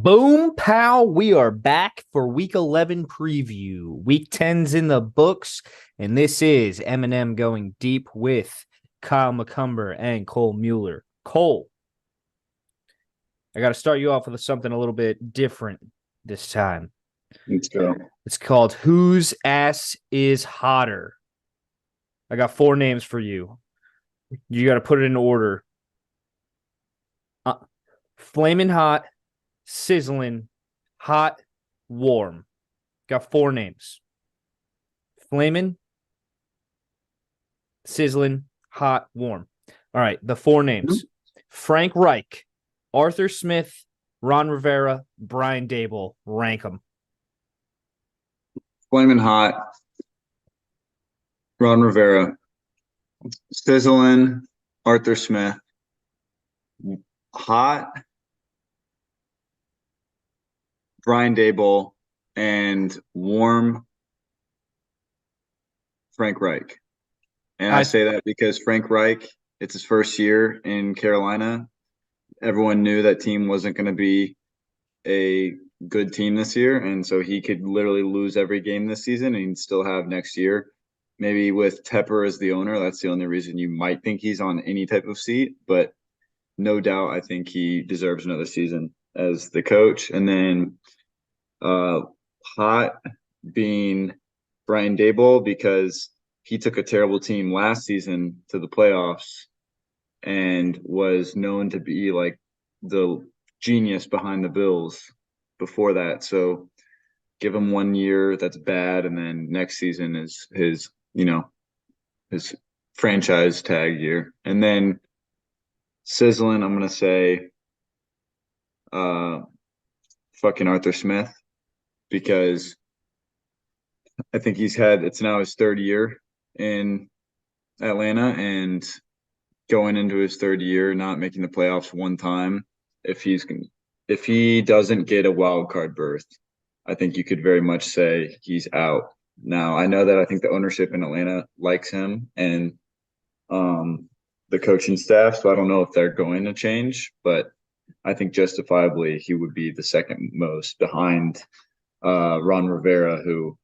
Boom, pal. We are back for week 11 preview. Week 10's in the books, and this is MnM Going Deep with Kyle McCumber and Cole Mueller. Cole, I got to start you off with something a little bit different this time. Let's go. It's called Whose Ass is Hotter? I got four names for you. You got to put it in order. Flaming hot, sizzling, hot, warm. Got four names. Flaming, sizzling, hot, warm. All right, the four names. Frank Reich, Arthur Smith, Ron Rivera, Brian Dable. Rank them. Flaming hot. Ron Rivera. Sizzling. Arthur Smith. Hot. Brian Dable. And warm. Frank Reich. And I say that because Frank Reich, it's his first year in Carolina. Everyone knew that team wasn't going to be a good team this year, and so he could literally lose every game this season and still have next year. Maybe with Tepper as the owner, that's the only reason you might think he's on any type of seat, but no doubt I think he deserves another season as the coach. And then hot being Brian Dable, because he took a terrible team last season to the playoffs and was known to be like the genius behind the Bills before that. So give him 1 year that's bad, and then next season is his franchise tag year. And then sizzling, I'm gonna say fucking Arthur Smith, because I think it's now his third year in Atlanta, and going into his third year, not making the playoffs one time, if he doesn't get a wild card berth, I think you could very much say he's out. Now, I know that I think the ownership in Atlanta likes him and the coaching staff, so I don't know if they're going to change, but I think justifiably he would be the second most behind Ron Rivera, who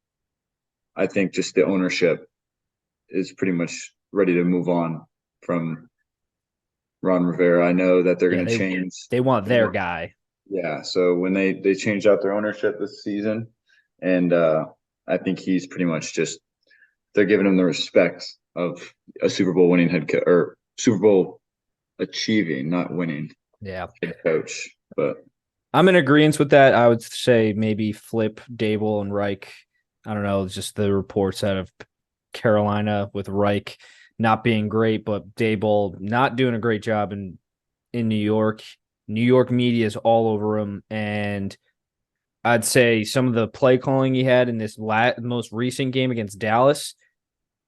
I think just the ownership is pretty much ready to move on from Ron Rivera. I know that they're going to change. They want their guy. Yeah, so when they changed out their ownership this season, and I think he's pretty much they're giving him the respect of a Super Bowl winning head coach, or Super Bowl achieving, not winning. Yeah, head coach. But I'm in agreement with that. I would say maybe flip Dable and Reich. I don't know, just the reports out of Carolina with Reich not being great, but Dable not doing a great job in New York. New York media is all over him, and I'd say some of the play calling he had in this most recent game against Dallas,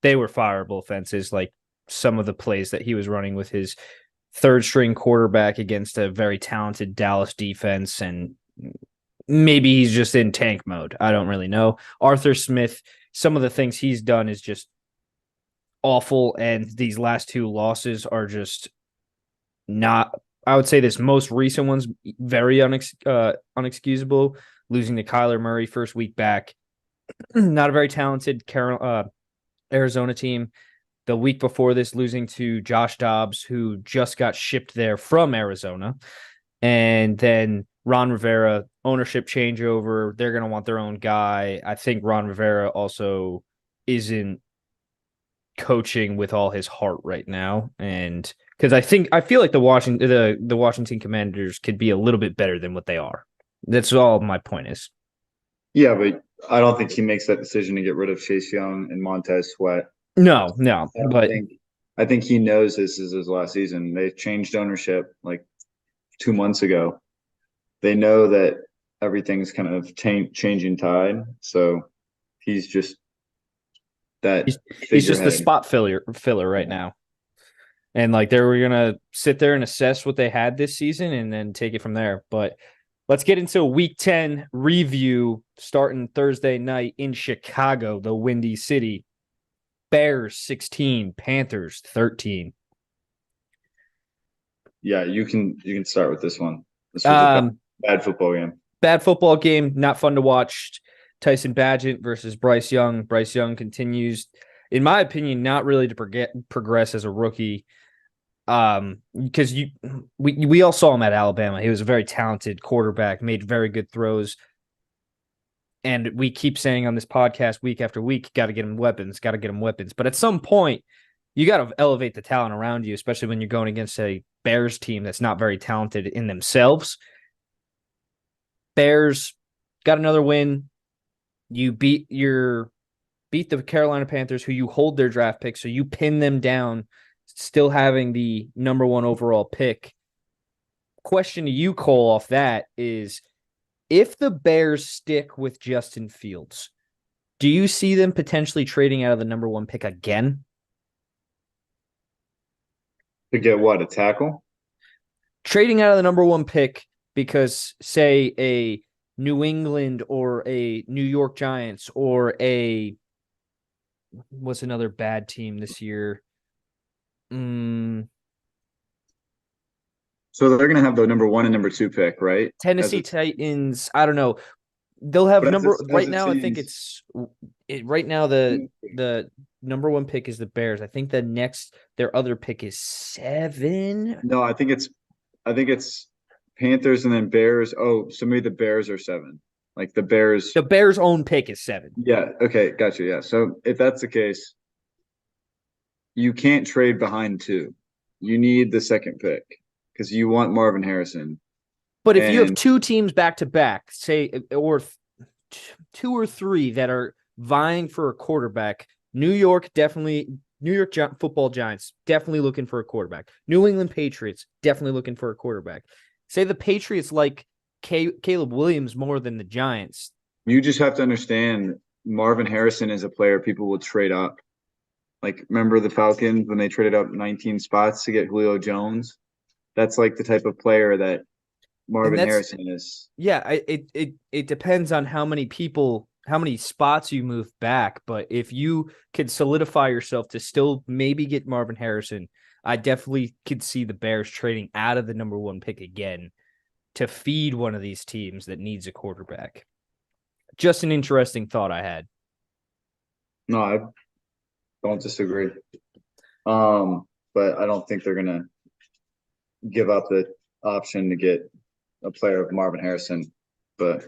they were fireable offenses, like some of the plays that he was running with his third-string quarterback against a very talented Dallas defense, and maybe he's just in tank mode. I don't really know. Arthur Smith, some of the things he's done is just awful, and these last two losses are just not. I would say this most recent one's very unexcusable. Losing to Kyler Murray first week back, not a very talented Arizona team. The week before this, losing to Josh Dobbs, who just got shipped there from Arizona, and then Ron Rivera ownership changeover. They're going to want their own guy. I think Ron Rivera also isn't coaching with all his heart right now, and because I feel like the Washington Commanders could be a little bit better than what they are. That's all my point is. Yeah, but I don't think he makes that decision to get rid of Chase Young and Montez Sweat. No, but I think he knows this is his last season. They changed ownership like 2 months ago. They know that everything's kind of changing tide, so he's just he's just the spot filler right now. And like they were gonna sit there and assess what they had this season and then take it from there. But let's get into a Week 10 review starting Thursday night in Chicago, the Windy City. Bears 16, Panthers 13. Yeah, you can start with this one. Bad football game. Bad football game, not fun to watch. Tyson Badgett versus Bryce Young. Bryce Young continues, in my opinion, not really to progress as a rookie. Because we all saw him at Alabama. He was a very talented quarterback, made very good throws. And we keep saying on this podcast week after week, got to get him weapons, got to get him weapons. But at some point, you got to elevate the talent around you, especially when you're going against a Bears team that's not very talented in themselves. Bears got another win. You beat the Carolina Panthers, who you hold their draft pick, so you pin them down, still having the number one overall pick. Question to you, Cole, off that is, if the Bears stick with Justin Fields, do you see them potentially trading out of the number one pick again? To get what, a tackle? Trading out of the number one pick because, say, a New England or a New York Giants or what's another bad team this year? So they're going to have the number 1 and number 2 pick, right? Tennessee Titans. I don't know. They'll have But number as right it now. I think seems, it's right now the number one pick is the Bears. I think their other pick is 7. no, I think it's Panthers and then Bears. Oh, so maybe the Bears are 7. Like the Bears. The Bears' own pick is 7. Yeah. Okay. Gotcha. Yeah. So if that's the case, you can't trade behind 2. You need the second pick because you want Marvin Harrison. But if you have And two teams back to back, say, or 2 or 3 that are vying for a quarterback, New York Football Giants definitely looking for a quarterback. New England Patriots definitely looking for a quarterback. Say the Patriots like Caleb Williams more than the Giants. you just have to understand Marvin Harrison is a player people will trade up. Like, remember the Falcons when they traded up 19 spots to get Julio Jones? That's like the type of player that And Marvin that's Harrison is. yeah, it depends on how many spots you move back. But if you could solidify yourself to still maybe get Marvin Harrison, I definitely could see the Bears trading out of the number one pick again to feed one of these teams that needs a quarterback. Just an interesting thought I had. No, I don't disagree. But I don't think they're gonna give up the option to get a player of Marvin Harrison. But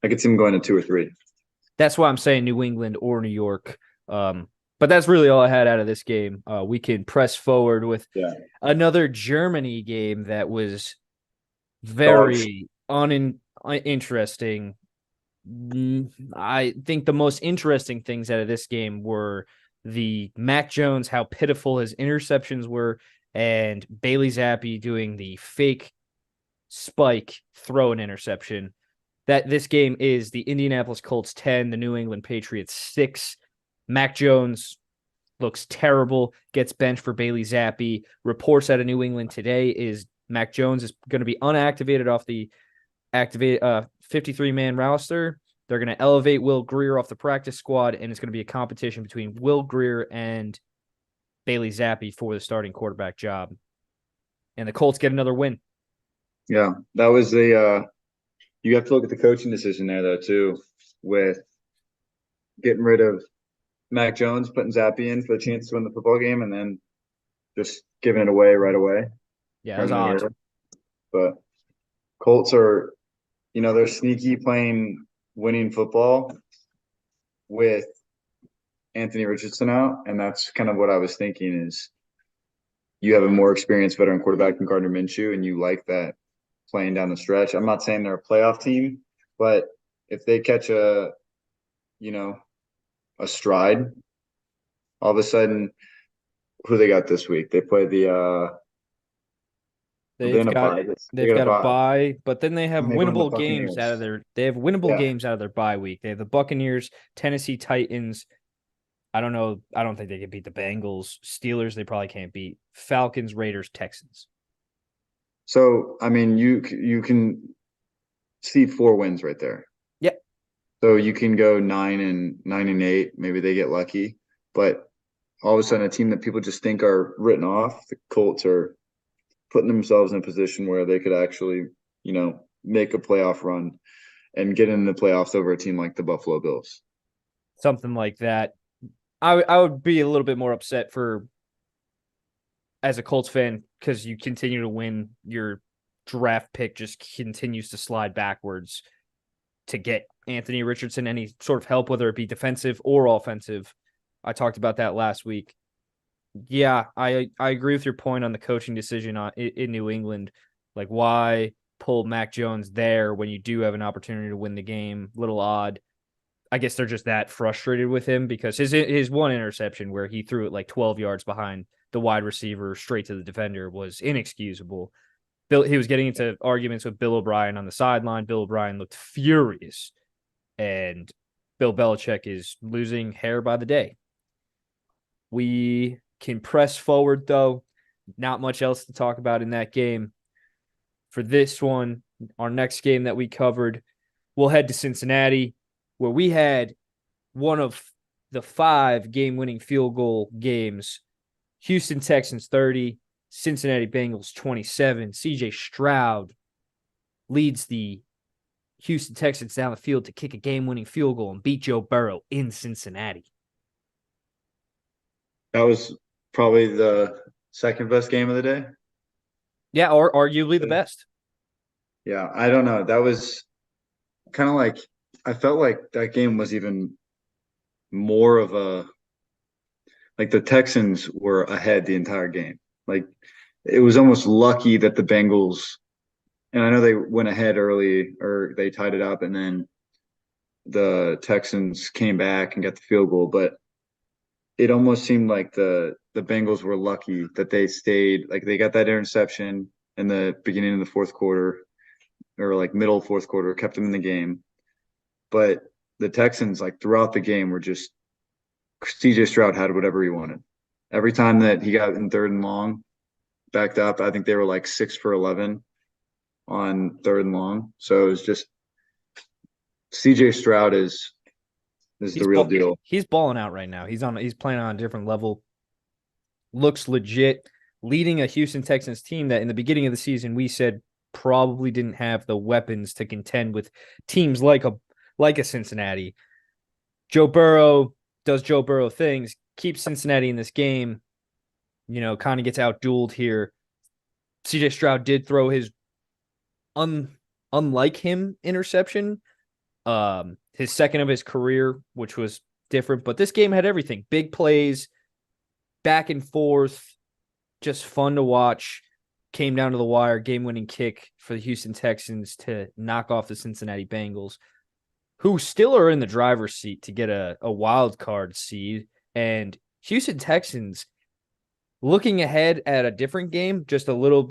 I could see him going to 2 or 3. That's why I'm saying New England or New York. But that's really all I had out of this game. We can press forward with Yeah. another Germany game that was Dogs. very uninteresting. I think the most interesting things out of this game were the Mac Jones, how pitiful his interceptions were, and Bailey Zappi doing the fake spike throw an interception. That this game is the Indianapolis Colts 10, the New England Patriots 6. Mac Jones looks terrible, gets benched for Bailey Zappi. Reports out of New England today is Mac Jones is going to be unactivated off the 53-man roster. They're going to elevate Will Grier off the practice squad, and it's going to be a competition between Will Grier and Bailey Zappi for the starting quarterback job. And the Colts get another win. Yeah, that was you have to look at the coaching decision there though too, with getting rid of Mac Jones, putting Zappy in for the chance to win the football game, and then just giving it away right away. Yeah, that was Turning it odd. over. But Colts are, they're sneaky playing winning football with Anthony Richardson out, and that's kind of what I was thinking is you have a more experienced veteran quarterback in Gardner Minshew, and you like that playing down the stretch. I'm not saying they're a playoff team, but if they catch a stride, all of a sudden, who they got this week? They play they They've in a got bye. They they've got a got a bye, bye, but then they have and they go to the winnable games out of Buccaneers. Yeah. their bye week. They have the Buccaneers, Tennessee Titans. I don't know. I don't think they can beat the Bengals. Steelers, they probably can't beat. Falcons, Raiders, Texans. So I mean, you can see 4 wins right there. Yep. So you can go 9-8. Maybe they get lucky, but all of a sudden, a team that people just think are written off, the Colts are putting themselves in a position where they could actually, make a playoff run and get in the playoffs over a team like the Buffalo Bills. Something like that. I would be a little bit more upset for as a Colts fan because you continue to win. Your draft pick just continues to slide backwards to get Anthony Richardson any sort of help, whether it be defensive or offensive. I talked about that last week. Yeah, I agree with your point on the coaching decision in New England. Like, why pull Mac Jones there when you do have an opportunity to win the game? Little odd. I guess they're just that frustrated with him because his one interception where he threw it like 12 yards behind the wide receiver straight to the defender was inexcusable. He was getting into arguments with Bill O'Brien on the sideline. Bill O'Brien looked furious, and Bill Belichick is losing hair by the day. We can press forward, though. Not much else to talk about in that game. For this one, our next game that we covered, we'll head to Cincinnati, where we had one of the 5 game-winning field goal games. Houston Texans 30, Cincinnati Bengals 27. CJ Stroud leads the Houston Texans down the field to kick a game-winning field goal and beat Joe Burrow in Cincinnati. That was probably the second best game of the day. Yeah, or arguably the best. Yeah, I don't know. That was kind of like I felt like that game was even more of a like the Texans were ahead the entire game. Like it was almost lucky that the Bengals and I know they went ahead early or they tied it up and then the Texans came back and got the field goal, but it almost seemed like the Bengals were lucky that they stayed like they got that interception in the beginning of the fourth quarter or like middle fourth quarter, kept them in the game. But the Texans, like throughout the game, were just CJ Stroud had whatever he wanted. Every time that he got in third and long, backed up, I think they were like 6 for 11 on third and long. So it was just CJ Stroud is the real deal. He's balling out right now. He's playing on a different level. Looks legit, leading a Houston Texans team that in the beginning of the season we said probably didn't have the weapons to contend with teams like a Cincinnati. Joe Burrow does Joe Burrow things, keeps Cincinnati in this game, kind of gets outdueled here. CJ Stroud did throw his unlike him interception, his second of his career, which was different. But this game had everything: big plays, back and forth, just fun to watch. Came down to the wire, game-winning kick for the Houston Texans to knock off the Cincinnati Bengals, who still are in the driver's seat to get a wild card seed. And Houston Texans, looking ahead at a different game, just a little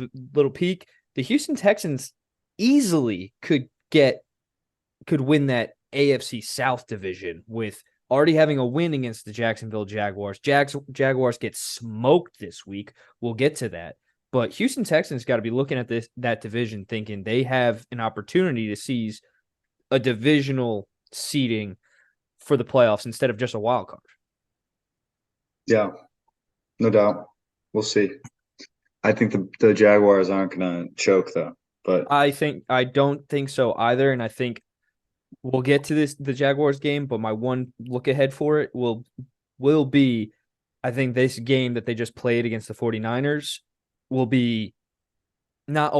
peek, the Houston Texans easily could win that AFC South division with already having a win against the Jacksonville Jaguars. Jaguars get smoked this week. We'll get to that. But Houston Texans got to be looking at that division thinking they have an opportunity to seize a divisional seeding for the playoffs instead of just a wild card. Yeah, no doubt. We'll see. I think the Jaguars aren't going to choke though. But I don't think so either, and I think we'll get to the Jaguars game, but my one look ahead for it will be I think this game that they just played against the 49ers will be not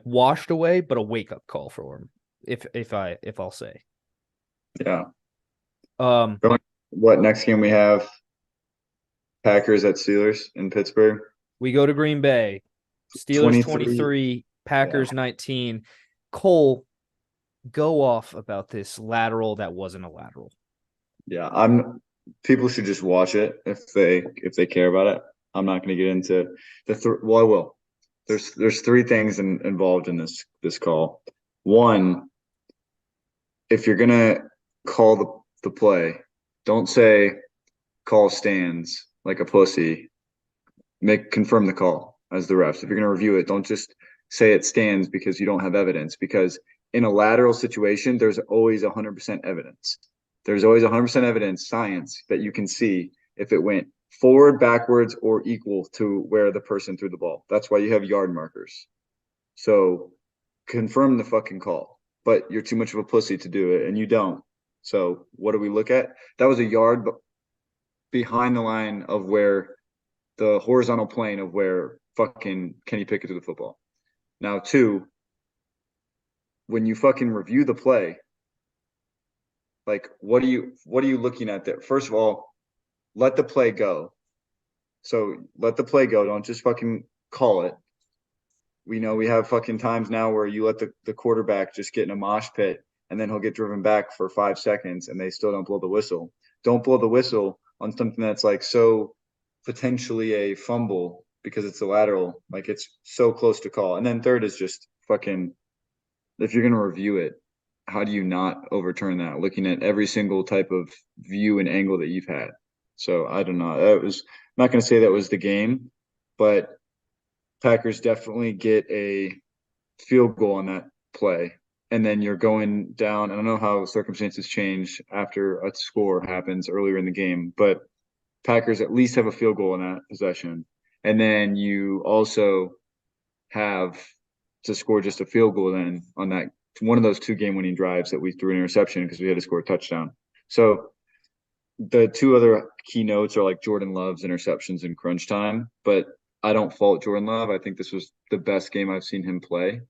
washed away, but a wake-up call for them, if I'll say. Yeah. Um What next game we have? Packers at Steelers in Pittsburgh. we go to Green Bay. Steelers 23, Packers 19. Cole, go off about this lateral that wasn't a lateral. Yeah, people should just watch it if they care about it. I'm not going to get into well, I will. There's 3 things involved in this call. One, if you're going to call the play, don't say call stands like a pussy. Confirm the call as the refs. If you're going to review it, don't just say it stands because you don't have evidence, because in a lateral situation, there's always 100% evidence. There's always 100% evidence, science, that you can see if it went forward, backwards, or equal to where the person threw the ball. That's why you have yard markers. So confirm the fucking call, but you're too much of a pussy to do it, and you don't. So what do we look at? That was a yard behind the line of where the horizontal plane of where fucking Kenny Pickett threw the football. Now, two, when you fucking review the play, like what are you looking at there? First of all, let the play go. So let the play go. Don't just fucking call it. We know we have fucking times now where you let the quarterback just get in a mosh pit and then he'll get driven back for 5 seconds and they still don't blow the whistle. Don't blow the whistle on something that's like so potentially a fumble because it's a lateral. Like it's so close to call. And then third is just fucking if you're gonna review it, how do you not overturn that? Looking at every single type of view and angle that you've had. So I don't know. That was I'm not gonna say that was the game, but Packers definitely get a field goal on that play. And then you're going down. I don't know how circumstances change after a score happens earlier in the game, but Packers at least have a field goal in that possession. And then you also have to score just a field goal then on that one of those two game winning drives that we threw an interception because we had to score a touchdown. So the two other keynotes are like Jordan Love's interceptions in crunch time, but I don't fault Jordan Love. I think this was the best game I've seen him play.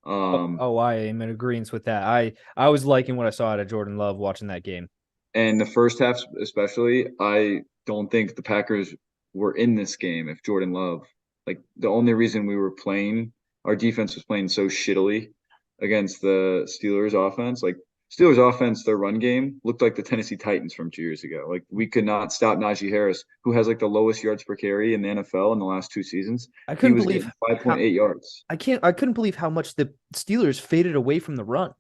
Oh, I am in agreement with that. I was liking what I saw out of Jordan Love watching that game. And the first half, especially, I don't think the Packers were in this game if Jordan Love, like the only reason we were playing, our defense was playing so shittily against the Steelers offense. Like Steelers offense, their run game looked like the Tennessee Titans from 2 years ago. Like we could not stop Najee Harris, who has like the lowest yards per carry in the NFL in the last 2 seasons. I He couldn't was believe getting how 5.8 yards. I couldn't believe how much the Steelers faded away from the run.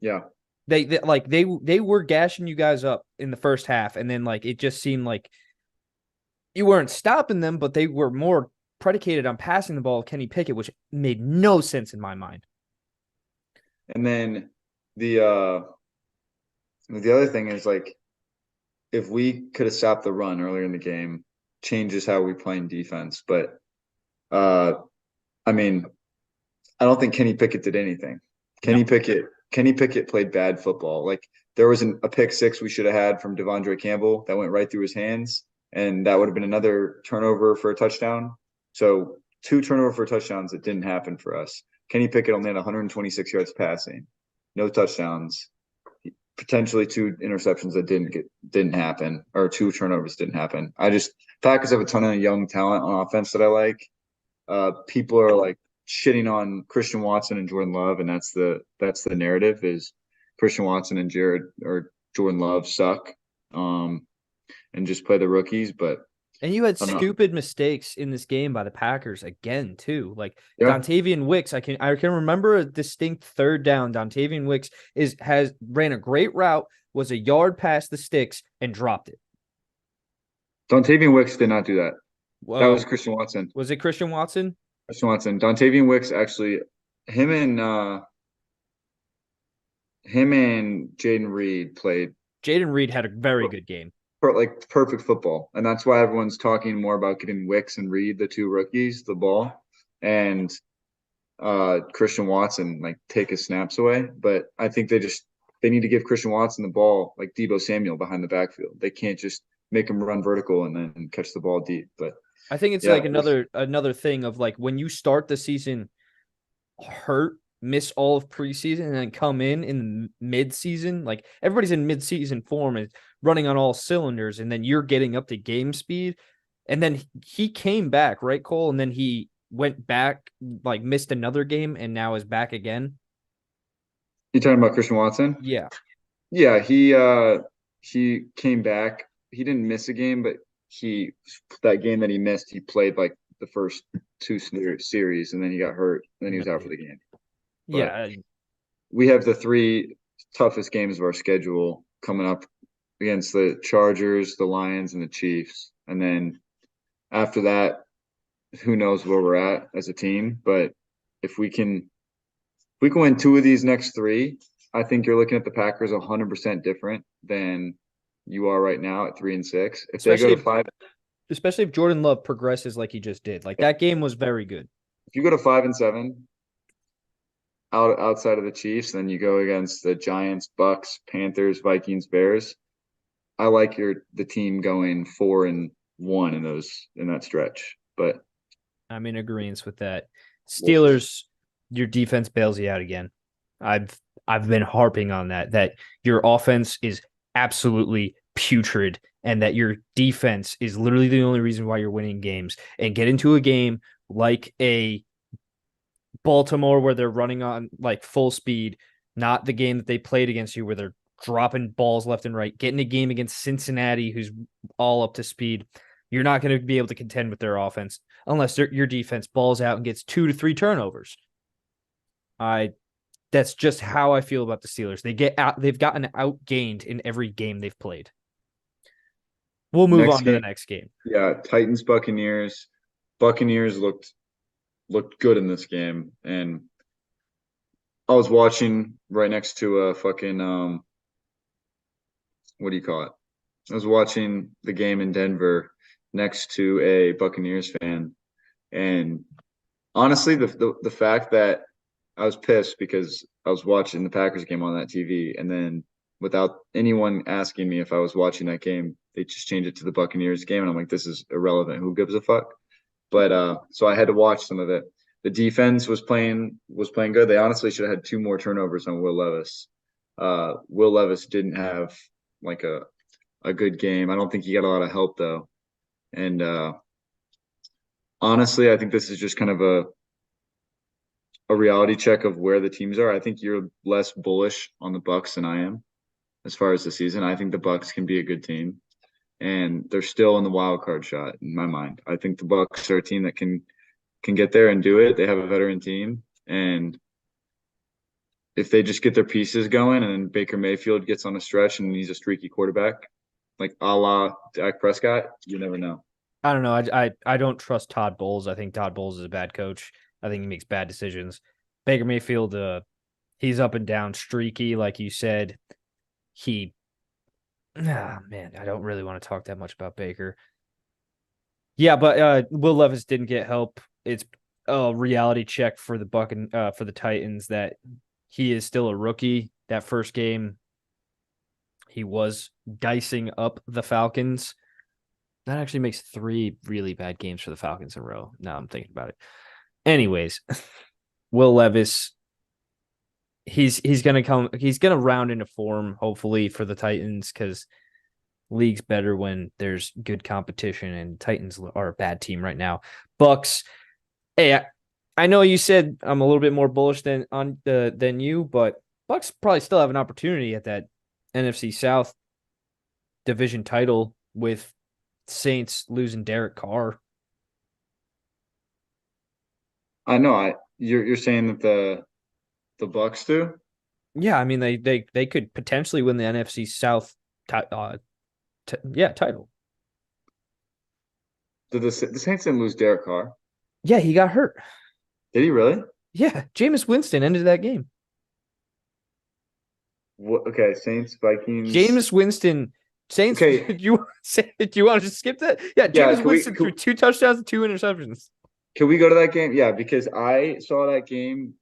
Yeah. They were gashing you guys up in the first half, and then like it just seemed like you weren't stopping them, but they were more predicated on passing the ball to Kenny Pickett, which made no sense in my mind. And then the the other thing is like if we could have stopped the run earlier in the game, changes how we play in defense. But uh, I mean, I don't think Kenny Pickett did anything. No, Kenny Pickett played bad football. Like there was a pick six we should have had from Devondre Campbell that went right through his hands, and that would have been another turnover for a touchdown. So two turnover for touchdowns that didn't happen for us. Kenny Pickett only had 126 yards passing, no touchdowns, potentially two interceptions that didn't happen, or two turnovers didn't happen. Packers have a ton of young talent on offense that I like. People are like shitting on Christian Watson and Jordan Love, and that's the narrative is Christian Watson and Jared or Jordan Love suck, and just play the rookies. But and you had I'm not. stupid mistakes in this game by the Packers again too. Like Yeah, Dontavian Wicks, I can remember a distinct third down. Dontavian Wicks has ran a great route, was a yard past the sticks, and dropped it. Dontavian Wicks did not do that. That was Well, Christian Watson. was it Christian Watson? Christian Watson. Dontavian Wicks actually, him and Jaden Reed played Jaden Reed had a very good game. like perfect football, and that's why everyone's talking more about getting Wicks and Reed, the two rookies, the ball, and Christian Watson like take his snaps away. But I think they need to give Christian Watson the ball like Debo Samuel behind the backfield. They can't just make him run vertical and then catch the ball deep. But I think it's yeah, like another thing of like when you start the season hurt, miss all of preseason, and then come in mid-season, like everybody's in mid-season form and running on all cylinders, and then you're getting up to game speed. And then he came back, right, Cole? And then he went back, like missed another game, and now is back again. you talking about Christian Watson? Yeah. Yeah, he came back. He didn't miss a game, but he that game that he missed, he played like the first two series, and then he got hurt, and then he was out for the game. But Yeah. we have the three toughest games of our schedule coming up against the Chargers, the Lions, and the Chiefs. And then after that, who knows where we're at as a team. But if we can win two of these next three, I think you're looking at the Packers 100% different than you are right now at 3-6. If they go Especially to five, especially if Jordan Love progresses like he just did. Like that game was very good. if you go to 5-7, outside of the Chiefs, then you go against the Giants, Bucks, Panthers, Vikings, Bears. I like the team going 4-1 in that stretch. But I'm in agreement with that. we'll see. Steelers, your defense bails you out again. I've been harping on that your offense is absolutely putrid and that your defense is literally the only reason why you're winning games. And get into a game like a Baltimore where they're running on like full speed, not the game that they played against you where they're dropping balls left and right. Get in a game against Cincinnati who's all up to speed. You're not going to be able to contend with their offense unless your defense balls out and gets 2 to 3 turnovers. That's just how I feel about the Steelers. They've gotten outgained in every game they've played. We'll move Next on to the game, next game. yeah, Titans, Buccaneers. Buccaneers looked good in this game, and I was watching right next to a fucking what do you call it? I was watching the game in Denver next to a Buccaneers fan, and honestly, the fact that I was pissed because I was watching the Packers game on that TV, and then without anyone asking me if I was watching that game, they just changed it to the Buccaneers game, and I'm like, this is irrelevant. Who gives a fuck? But so I had to watch some of it. The defense was playing good. They honestly should have had 2 more turnovers on Will Levis. Will Levis didn't have like a good game. I don't think he got a lot of help though. And honestly, I think this is just kind of a reality check of where the teams are. I think you're less bullish on the Bucks than I am as far as the season. I think the Bucks can be a good team, and they're still in the wild card shot in my mind. I think the Bucks are a team that can get there and do it. They have a veteran team, and if they just get their pieces going, and then Baker Mayfield gets on a stretch and he's a streaky quarterback, like a la Dak Prescott, you never know. I don't know. I don't trust Todd Bowles. I think Todd Bowles is a bad coach. I think he makes bad decisions. Baker Mayfield, he's up and down, streaky, like you said. He, man, I don't really want to talk that much about Baker. Yeah, but Will Levis didn't get help. It's a reality check for for the Titans that he is still a rookie. That first game, he was dicing up the Falcons. That actually makes 3 really bad games for the Falcons in a row. Now I'm thinking about it. Anyways, Will Levis, he's gonna round into form hopefully for the Titans because league's better when there's good competition and Titans are a bad team right now. Bucks, hey, I know you said I'm a little bit more bullish than you, but Bucks probably still have an opportunity at that NFC South division title with Saints losing Derek Carr. I know. You're saying that the Bucks do? Yeah, I mean they could potentially win the NFC South title. Did the Saints didn't lose Derek Carr? Yeah, he got hurt. Did he really? Yeah, Jameis Winston ended that game. What, okay, Saints, Vikings. Jameis Winston, Saints. Okay, Do you want to just skip that? Yeah, yeah. Jameis Winston threw 2 touchdowns and 2 interceptions. Can we go to that game? Yeah, because I saw that game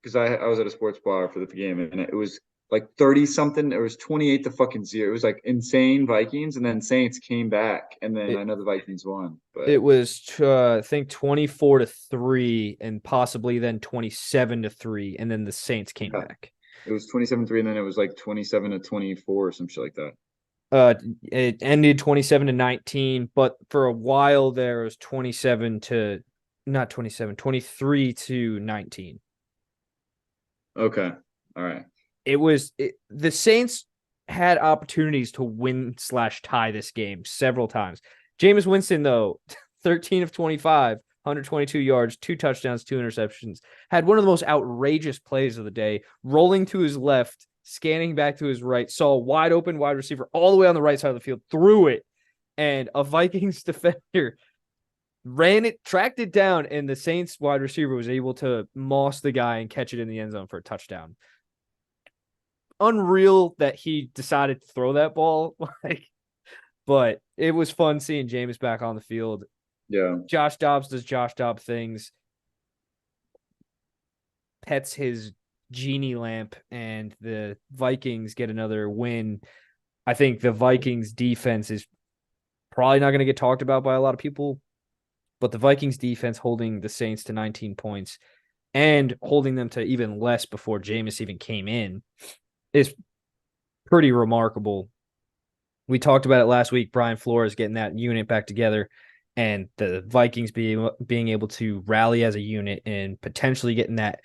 because I was at a sports bar for the game, and it was like 30 something. It was 28 to fucking 0. It was like insane Vikings, and then Saints came back, and then I It know the Vikings won, but it was I think 24-3 and possibly then 27-3, and then the Saints came yeah, back. it was 27-3, and then it was like 27 to 24 or some shit like that. It ended 27-19, but for a while there it was 27 to not 27, 23-19. Okay, all right. The Saints had opportunities to win/tie this game several times. Jameis Winston, though, 13 of 25, 122 yards, 2 touchdowns, 2 interceptions, had one of the most outrageous plays of the day, rolling to his left, scanning back to his right, saw a wide open wide receiver all the way on the right side of the field, threw it, and a Vikings defender tracked it down, and the Saints wide receiver was able to moss the guy and catch it in the end zone for a touchdown. Unreal that he decided to throw that ball, but it was fun seeing Jameis back on the field. Yeah. Josh Dobbs does Josh Dobbs things. Pets his genie lamp and the Vikings get another win, I think the Vikings defense is probably not going to get talked about by a lot of people, but the Vikings defense holding the Saints to 19 points and holding them to even less before Jameis even came in is pretty remarkable. We talked about it last week. Brian Flores getting that unit back together, and the Vikings being able to rally as a unit and potentially getting that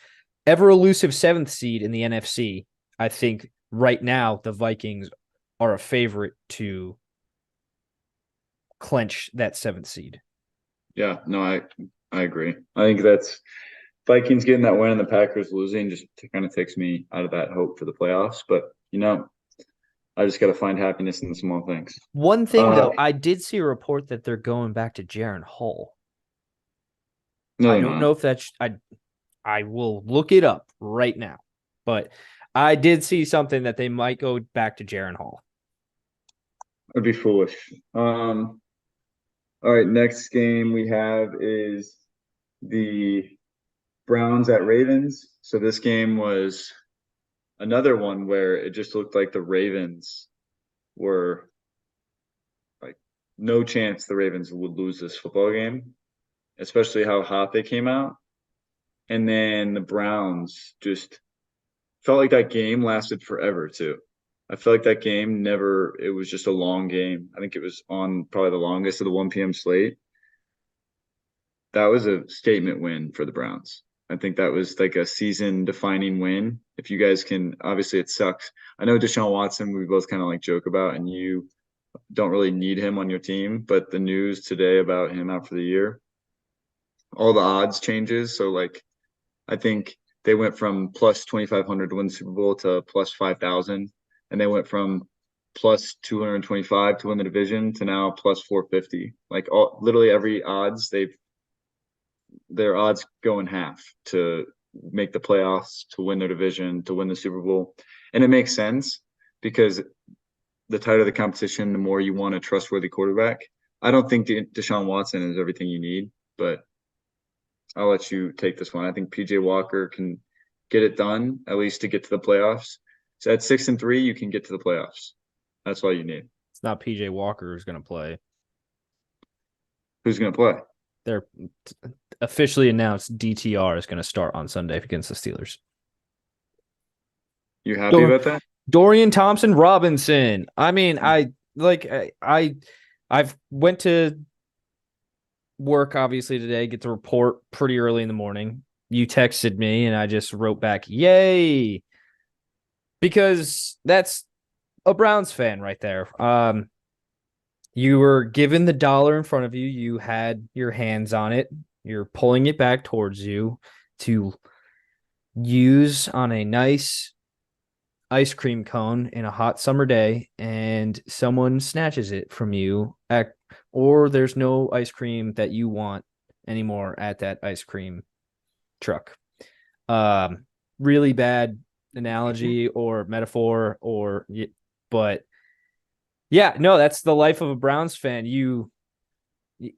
ever elusive seventh seed in the NFC. I think right now the Vikings are a favorite to clinch that seventh seed. Yeah, no, I agree. I think that's Vikings getting that win and the Packers losing just kind of takes me out of that hope for the playoffs. But I just got to find happiness in the small things. One thing though, I did see a report that they're going back to Jaron Hall. No, I they're don't not. know if that's I will look it up right now, but I did see something that they might go back to Jaron Hall. It'd be foolish. All right, next game we have is the Browns at Ravens. So this game was another one where it just looked like the Ravens were like no chance the Ravens would lose this football game, especially how hot they came out. And then the Browns just felt like that game lasted forever too. I feel like that game never, it was just a long game. I think it was on probably the longest of the 1 p.m. slate. That was a statement win for the Browns. I think that was like a season defining win. If you guys can, obviously it sucks. I know Deshaun Watson, we both kind of like joke about, and you don't really need him on your team, but the news today about him out for the year, all the odds changes. So like, I think they went from plus 2,500 to win the Super Bowl to plus 5,000, and they went from plus 225 to win the division to now plus 450. Like literally every odds their odds go in half to make the playoffs, to win their division, to win the Super Bowl. And it makes sense because the tighter the competition, the more you want a trustworthy quarterback. I don't think Deshaun Watson is everything you need, but I'll let you take this one. I think PJ Walker can get it done, at least to get to the playoffs. So at 6-3, you can get to the playoffs. That's all you need. It's not PJ Walker who's going to play. Who's going to play? They're officially announced DTR is going to start on Sunday against the Steelers. You happy about that? Dorian Thompson Robinson. I mean, I've went to work obviously today, get the report pretty early in the morning. You texted me and I just wrote back, yay. Because that's a Browns fan right there. You were given the dollar in front of you. You had your hands on it. You're pulling it back towards you to use on a nice ice cream cone in a hot summer day, and someone snatches it from you, or there's no ice cream that you want anymore at that ice cream truck. Really bad analogy or metaphor, but yeah, no, that's the life of a Browns fan.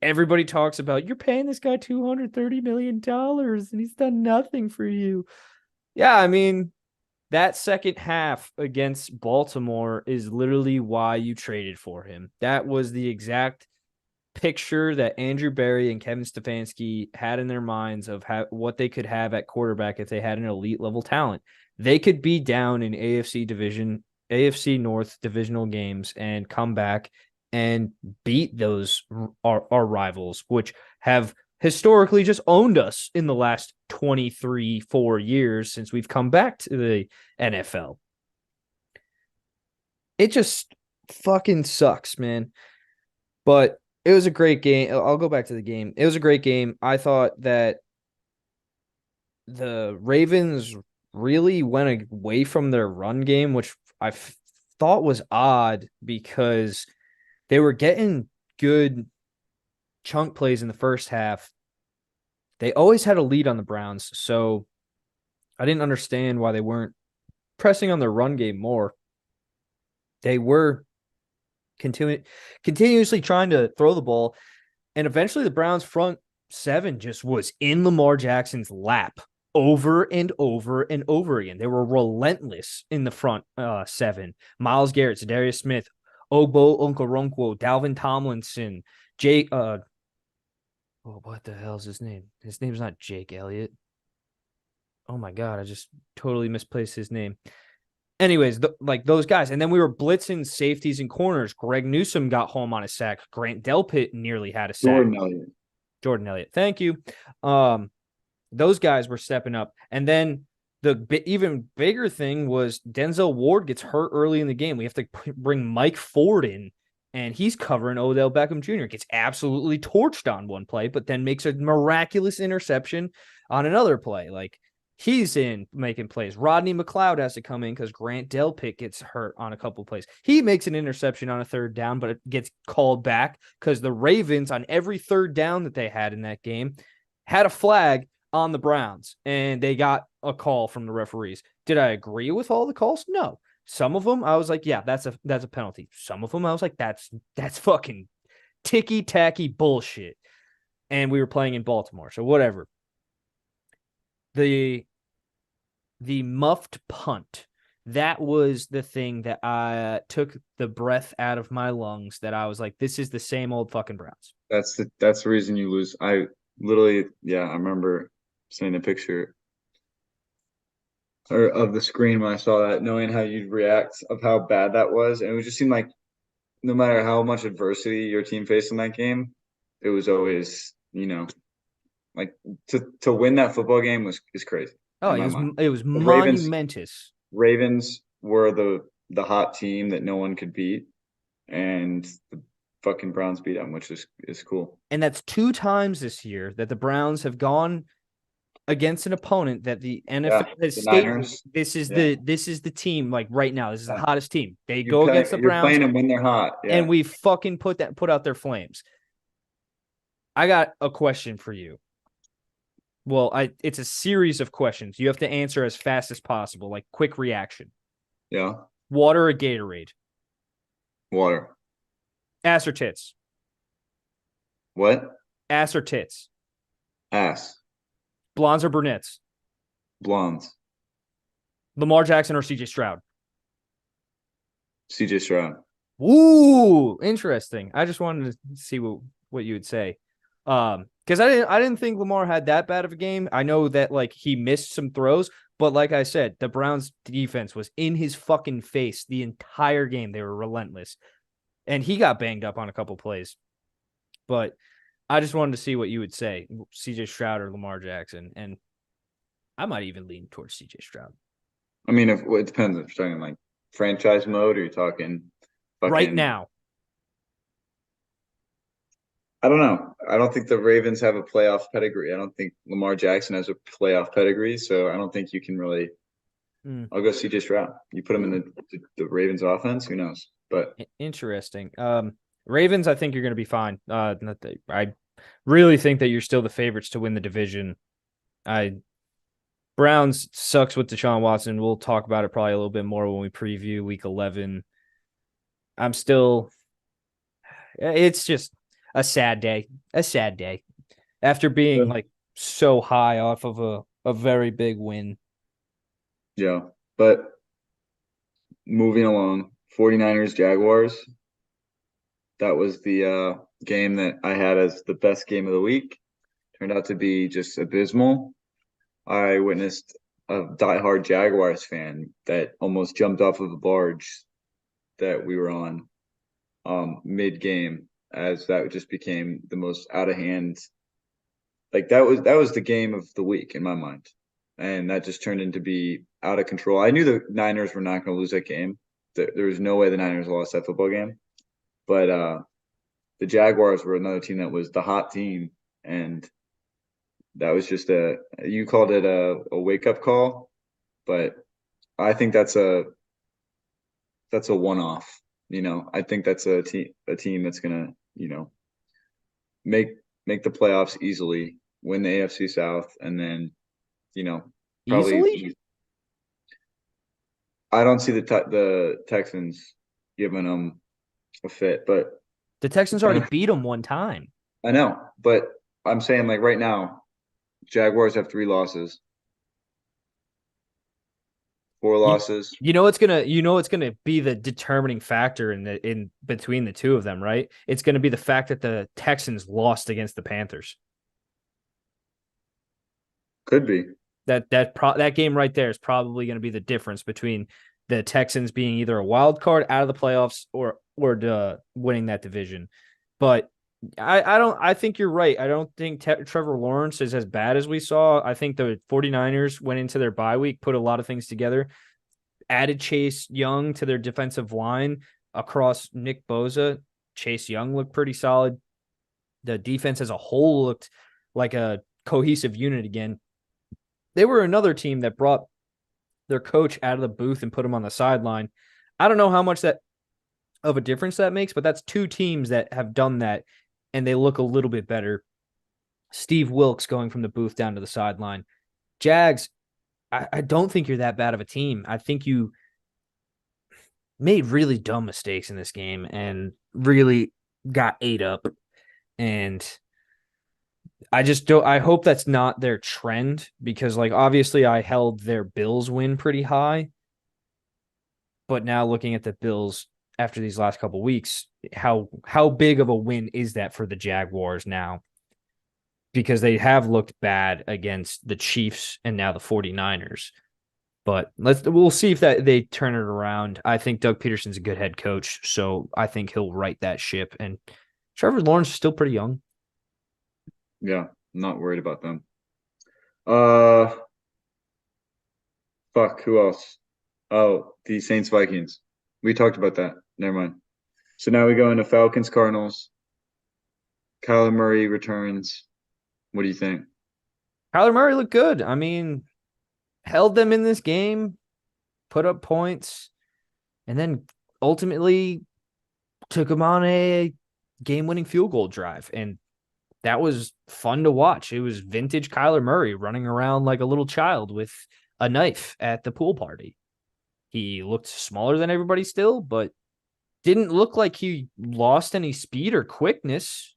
Everybody talks about you're paying this guy $230 million and he's done nothing for you. Yeah, I mean, that second half against Baltimore is literally why you traded for him. That was the exact picture that Andrew Berry and Kevin Stefanski had in their minds of what they could have at quarterback if they had an elite level talent. They could be down in AFC North divisional games and come back and beat our rivals, which have historically just owned us in the last 4 years since we've come back to the NFL. It just fucking sucks, man. But it was a great game. I'll go back to the game. It was a great game. I thought that the Ravens really went away from their run game, which I thought was odd because they were getting good chunk plays in the first half. They always had a lead on the Browns, so I didn't understand why they weren't pressing on their run game more. They were continuously trying to throw the ball, and eventually the Browns front seven just was in Lamar Jackson's lap over and over and over again. They were relentless in the front seven. Myles Garrett, Darius Smith, Ogbo Okoronkwo, Dalvin Tomlinson, Jake. What the hell's his name? His name's not Jake Elliott. Oh my god, I just totally misplaced his name. Anyways, like those guys, and then we were blitzing safeties and corners. Greg Newsome got home on a sack. Grant Delpit nearly had a sack. Jordan Elliott. Jordan Elliott, thank you. Those guys were stepping up, and then the even bigger thing was Denzel Ward gets hurt early in the game. We have to bring Mike Ford in, and he's covering Odell Beckham Jr. Gets absolutely torched on one play, but then makes a miraculous interception on another play. Like, he's in making plays. Rodney McLeod has to come in because Grant Delpit gets hurt on a couple plays. He makes an interception on a third down, but it gets called back because the Ravens, on every third down that they had in that game, had a flag on the Browns, and they got a call from the referees. Did I agree with all the calls? No. Some of them I was like, yeah, that's a penalty. Some of them I was like, that's fucking ticky-tacky bullshit. And we were playing in Baltimore, so whatever. The muffed punt, that was the thing that I took the breath out of my lungs, that I was like, this is the same old fucking Browns. That's the reason you lose. I literally, yeah, I remember seeing a picture or of the screen when I saw that, knowing how you'd react of how bad that was. And it would just seem like no matter how much adversity your team faced in that game, it was always, like to win that football game is crazy Oh, in my mind. it was The Ravens monumentous. Ravens were the hot team that no one could beat, and the fucking Browns beat them, which is cool. And that's 2 times this year that the Browns have gone against an opponent that the NFL has the stated, Niners. this is Yeah, the team, like right now. This is the hottest team. They you go against the you're Browns, playing them when they're hot. and Yeah, we fucking put out their flames. I got a question for you. Well, it's a series of questions. You have to answer as fast as possible, like quick reaction. yeah. Water or Gatorade? Water. Ass or tits? What? Ass or tits? Ass. Blondes or brunettes? Blondes. Lamar Jackson or CJ Stroud? CJ Stroud. Ooh, interesting. I just wanted to see what you would say. Because I didn't think Lamar had that bad of a game. I know that like he missed some throws, but like I said, the Browns defense was in his fucking face the entire game. They were relentless. And he got banged up on a couple plays. But I just wanted to see what you would say, CJ Stroud or Lamar Jackson. And I might even lean towards CJ Stroud. I mean, it depends if you're talking like franchise mode or you're talking Right fucking. now. I don't know. I don't think the Ravens have a playoff pedigree. I don't think Lamar Jackson has a playoff pedigree, so I don't think you can really. I'll go CJ Stroud. You put him in the Ravens offense, who knows? But Interesting. Ravens, I think you're going to be fine. I really think that you're still the favorites to win the division. Browns sucks with Deshaun Watson. We'll talk about it probably a little bit more when we preview Week 11. It's just a sad day. A sad day. After being like so high off of a very big win. yeah, but moving along, 49ers Jaguars. That was the game that I had as the best game of the week. Turned out to be just abysmal. I witnessed a diehard Jaguars fan that almost jumped off of a barge that we were on mid-game, as that just became the most out of hand. Like that was the game of the week in my mind, and that just turned into be out of control. I knew the Niners were not going to lose that game. There was no way the Niners lost that football game, but the Jaguars were another team that was the hot team, and that was just you called it a wake up call, but I think that's a one off. I think that's a team that's gonna make the playoffs easily, win the AFC South, and then probably Easily? I don't see the Texans giving them a fit, but The Texans already beat them one time. I know, but I'm saying like right now, Jaguars have 3 losses. 4 You, losses. it's gonna be the determining factor in between the two of them, right? It's gonna be the fact that the Texans lost against the Panthers. Could be. That game right there is probably going to be the difference between the Texans being either a wild card out of the playoffs or winning that division. But I think you're right. I don't think Trevor Lawrence is as bad as we saw. I think the 49ers went into their bye week, put a lot of things together, added Chase Young to their defensive line across Nick Bosa. Chase Young looked pretty solid. The defense as a whole looked like a cohesive unit again. They were another team that brought their coach out of the booth and put him on the sideline. I don't know how much that of a difference that makes, but that's two teams that have done that and they look a little bit better. Steve Wilkes going from the booth down to the sideline. Jags, I don't think you're that bad of a team. I think you made really dumb mistakes in this game and really got ate up. And I just don't. I hope that's not their trend because, like, obviously, I held their Bills win pretty high, but now looking at the Bills after these last couple of weeks, how big of a win is that for the Jaguars now? Because they have looked bad against the Chiefs and now the 49ers. But we'll see if that they turn it around. I think Doug Peterson's a good head coach, so I think he'll right that ship. And Trevor Lawrence is still pretty young. Yeah, I'm not worried about them. Uh, Fuck, who else? Oh, the Saints Vikings. We talked about that. Never mind. So now we go into Falcons Cardinals. Kyler Murray returns. What do you think? Kyler Murray looked good. I mean, held them in this game, put up points, and then ultimately took them on a game-winning field goal drive. And that was fun to watch. It was vintage Kyler Murray running around like a little child with a knife at the pool party. He looked smaller than everybody still, but didn't look like he lost any speed or quickness.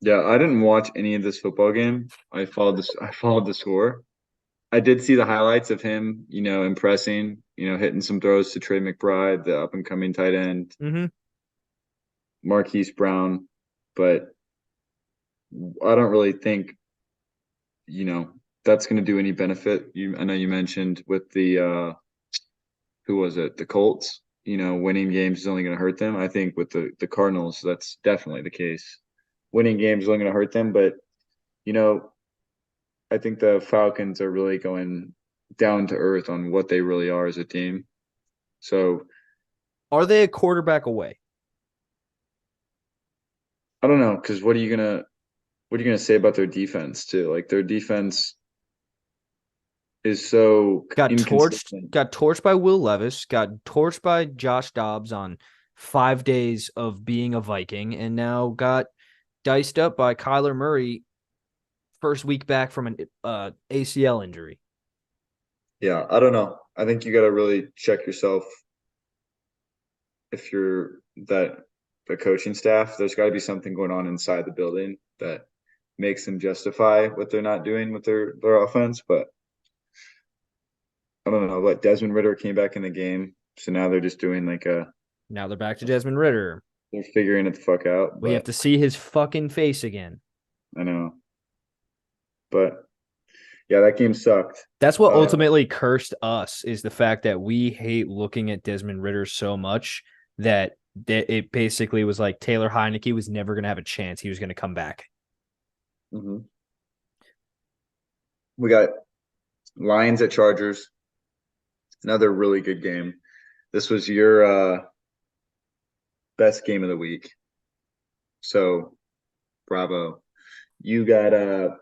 Yeah, I didn't watch any of this football game. I followed the score. I did see the highlights of him, impressing, hitting some throws to Trey McBride, the up and coming tight end, Mm-hmm. Marquise Brown, but I don't really think, that's going to do any benefit. I know you mentioned with the who was it? The Colts, winning games is only going to hurt them. I think with the Cardinals, that's definitely the case. Winning games is only going to hurt them, but you know, I think the Falcons are really going down to earth on what they really are as a team. So Are they a quarterback away? I don't know, because what are you gonna say about their defense too? Like their defense is so inconsistent. Got torched by Will Levis, got torched by Josh Dobbs on 5 days of being a Viking, and now got diced up by Kyler Murray first week back from an ACL injury. Yeah, I don't know. I think you got to really check yourself if you're that the coaching staff. There's got to be something going on inside the building that makes them justify what they're not doing with their offense. But I don't know. What Desmond Ritter came back in the game, so now they're just doing like Now they're back to Desmond Ritter. they're figuring it the fuck out. We have But to see his fucking face again. I know. But yeah, that game sucked. That's what Uh, ultimately cursed us is the fact that we hate looking at Desmond Ritter so much that it basically was like Taylor Heineke was never going to have a chance. He was going to come back. mhm. We got Lions at Chargers. Another really good game. This was your best game of the week. So bravo. You got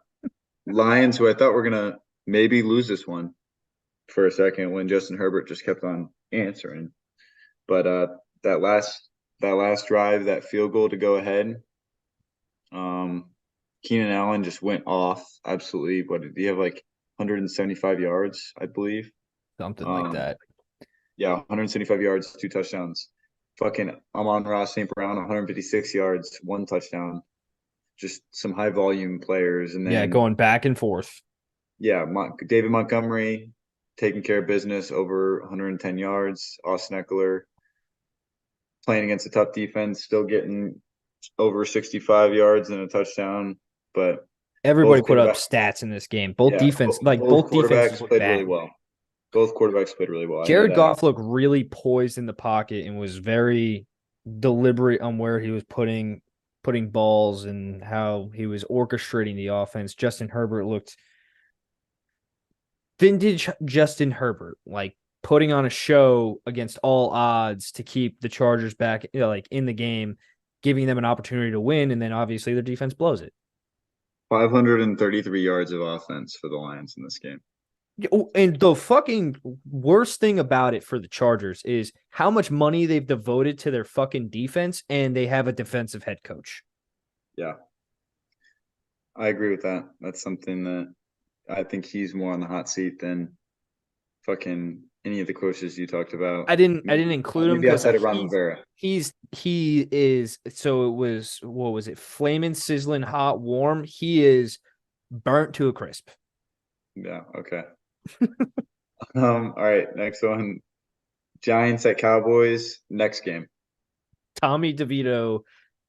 Lions, who I thought were gonna maybe lose this one for a second when Justin Herbert just kept on answering. But that last drive, that field goal to go ahead, Keenan Allen just went off absolutely. What did he have, like 175 yards, I believe? Something like Um, that. yeah, 175 yards, 2 touchdowns. Fucking Amon-Ra St. Brown, 156 yards, 1 touchdown. Just some high volume players, and Yeah, then going back and forth. yeah, David Montgomery taking care of business, over 110 yards. Austin Eckler playing against a tough defense, still getting over 65 yards and a touchdown. But Everybody both put up quarterbacks, stats in this game. yeah, both Both defenses quarterbacks look played really bad. well. Both quarterbacks played really well. I know Jared that. Goff looked really poised in the pocket and was very deliberate on where he was putting balls and how he was orchestrating the offense. Justin Herbert looked vintage Justin Herbert, like putting on a show against all odds to keep the Chargers back, like in the game, giving them an opportunity to win, and then obviously their defense blows it. 533 yards of offense for the Lions in this game. And the fucking worst thing about it for the Chargers is how much money they've devoted to their fucking defense, and they have a defensive head coach. Yeah, I agree with that. That's something that I think he's more on the hot seat than fucking any of the coaches you talked about. I didn't include him Maybe because outside of Ron Rivera. he is, so it was, what was it, flaming, sizzling hot, warm. He is burnt to a crisp. Yeah. Okay. All right. Next one. Giants at Cowboys. Next game. Tommy DeVito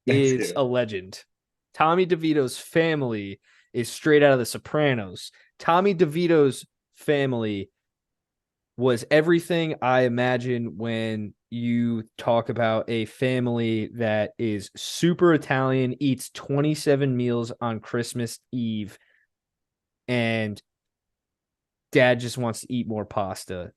Next is game. a legend. Tommy DeVito's family is straight out of The Sopranos. Tommy DeVito's family was everything I imagine when you talk about a family that is super Italian, eats 27 meals on Christmas Eve, and dad just wants to eat more pasta.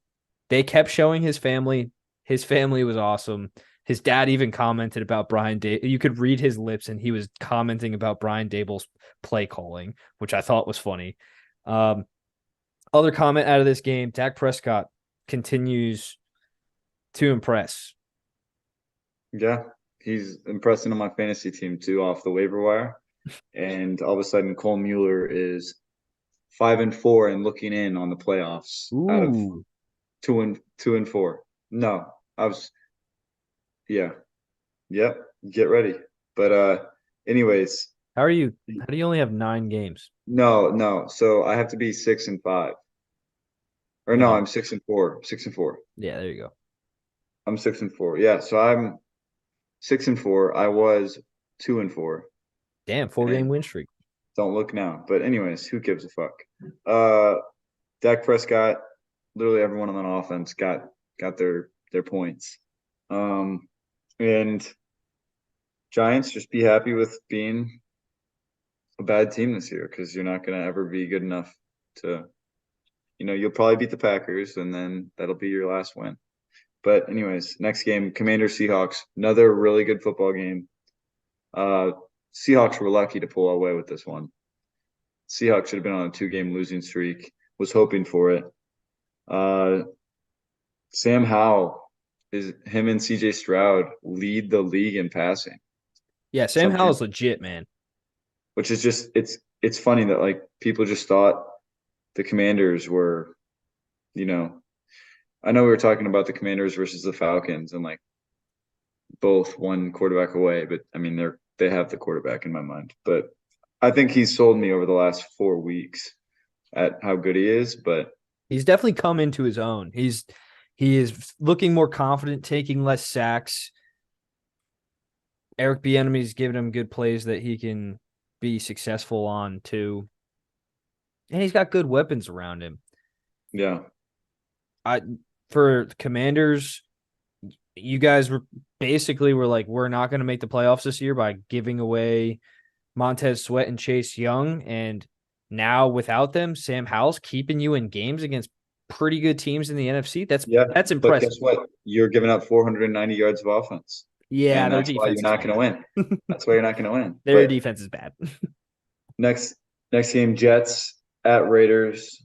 They kept showing his family. His family was awesome. His dad even commented about Brian Dable. You could read his lips, and he was commenting about Brian Dable's play calling, which I thought was funny. Other comment out of this game, Dak Prescott continues to impress. Yeah. He's impressing on my fantasy team too off the waiver wire. And all of a sudden, Cole Mueller is 5-4 and looking in on the playoffs out of Ooh. 2-4. No, I was, yeah. Yep. Get ready. But anyways, How are you? How do you only have 9 games? no. So I have to be 6-5. Or no, Okay. I'm 6-4. 6-4. Yeah, there you go. I'm 6-4. Yeah, so I'm 6-4. I was 2-4. Damn, 4 game And win streak. don't look now. But anyways, who gives a fuck? Dak Prescott, literally everyone on that offense got their points. And Giants, just be happy with being a bad team this year because you're not gonna ever be good enough to, you'll probably beat the Packers and then that'll be your last win. But anyways, next game, Commanders Seahawks, another really good football game. Seahawks were lucky to pull away with this one. Seahawks should have been on a 2-game losing streak. Was hoping for it. Sam Howell is him and CJ Stroud lead the league in passing. Yeah, Sam Something Howell is legit, man. which is just it's funny that like people just thought the Commanders were, I know we were talking about the Commanders versus the Falcons and like both one quarterback away, but I mean they have the quarterback in my mind. But I think he's sold me over the last 4 weeks at how good he is. But He's definitely come into his own. He is looking more confident, taking less sacks. Eric Bieniemy's giving him good plays that he can be successful on too, and he's got good weapons around him. yeah, For the Commanders, you guys were like, we're not going to make the playoffs this year by giving away Montez Sweat and Chase Young, and now without them, Sam Howell's keeping you in games against pretty good teams in the NFC. yeah. That's But impressive. guess what? You're giving up 490 yards of offense, Yeah, and their that's why you're defense is not going to bad. win. That's why you're not going to win. Their But defense is bad. next next game, Jets at Raiders.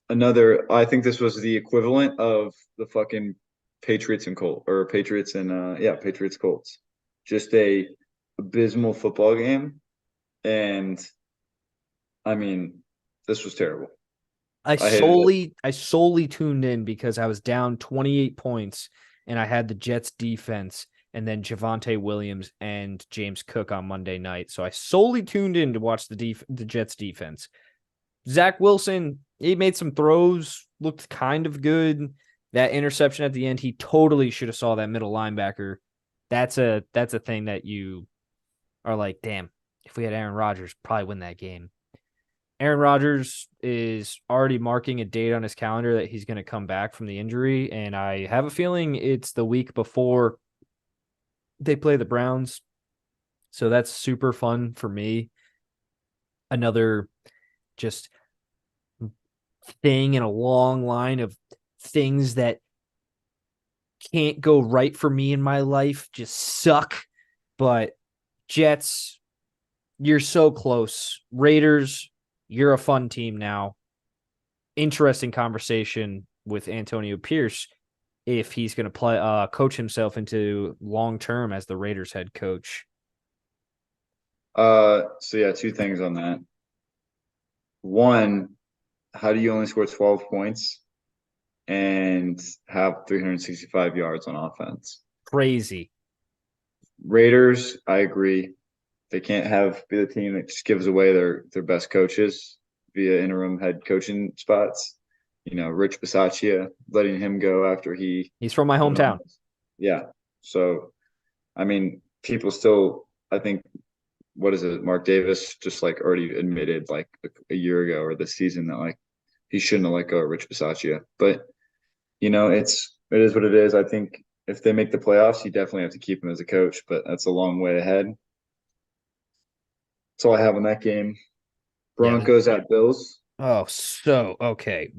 I think this was the equivalent of the fucking Patriots and Colts, or Patriots and Patriots Colts. Just a abysmal football game, and I mean, this was terrible. I hated it. I solely tuned in because I was down 28 points and I had the Jets defense and then Javonte Williams and James Cook on Monday night. So I solely tuned in to watch the Jets defense. Zach Wilson, he made some throws looked kind of good. That interception at the end, he totally should have saw that middle linebacker. That's a thing that you are like, damn, if we had Aaron Rodgers, probably win that game. Aaron Rodgers is already marking a date on his calendar that he's going to come back from the injury, and I have a feeling it's the week before they play the Browns. So that's super fun for me. Another just thing in a long line of things that can't go right for me in my life, just suck. But Jets, you're so close. Raiders, you're a fun team now. Interesting conversation with Antonio Pierce if he's going to play coach himself into long term as the Raiders head coach. So yeah, two things on that. One, how do you only score 12 points and have 365 yards on offense? Crazy. Raiders, I agree. They can't be the team that just gives away their best coaches via interim head coaching spots. You know, Rich Bisaccia, letting him go after he's from my went on. hometown. Yeah. So, I mean, people still, I think, what is it? Mark Davis just like already admitted like a year ago or this season that like he shouldn't have let go of Rich Bisaccia. But you know, it is what it is. I think if they make the playoffs, you definitely have to keep him as a coach, but that's a long way ahead. That's all I have on that game. Yeah. Broncos at Bills. Oh, so okay.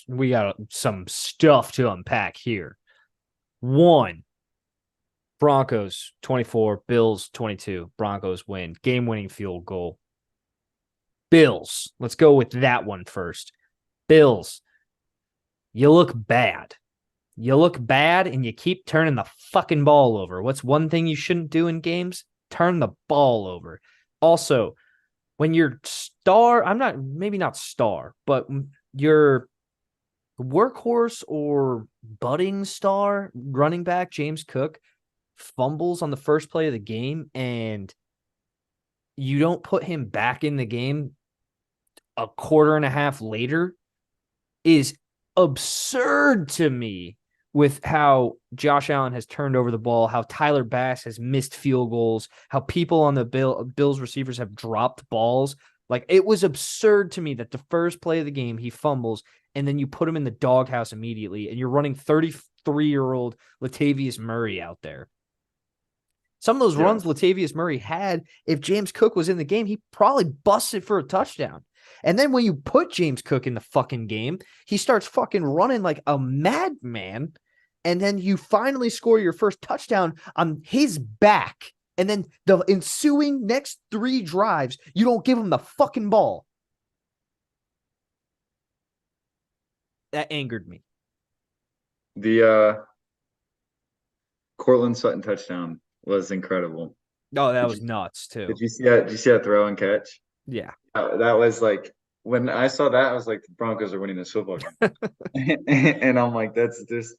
We got some stuff to unpack here. One, Broncos 24, Bills 22. Broncos win. Game winning field goal. Bills. Let's go with that one first. Bills, you look bad. You look bad and you keep turning the fucking ball over. What's one thing you shouldn't do in games? Turn the ball over. Also, when your star, maybe not star, but your workhorse or budding star running back, James Cook, fumbles on the first play of the game and you don't put him back in the game a quarter and a half later is absurd to me with how Josh Allen has turned over the ball, how Tyler Bass has missed field goals, how people on the Bills receivers have dropped balls. Like, it was absurd to me that the first play of the game, he fumbles, and then you put him in the doghouse immediately, and you're running 33-year-old Latavius Murray out there. Some of those runs Latavius Murray had, if James Cook was in the game, he probably busted for a touchdown. And then when you put James Cook in the fucking game, he starts fucking running like a madman. And then you finally score your first touchdown on his back. And then the ensuing next 3 drives, you don't give him the fucking ball. That angered me. The Cortland Sutton touchdown was incredible. Oh, that was nuts too. Did you see that throw and catch? Yeah. That was like when I saw that, I was like, the Broncos are winning this football game. And I'm like, that's just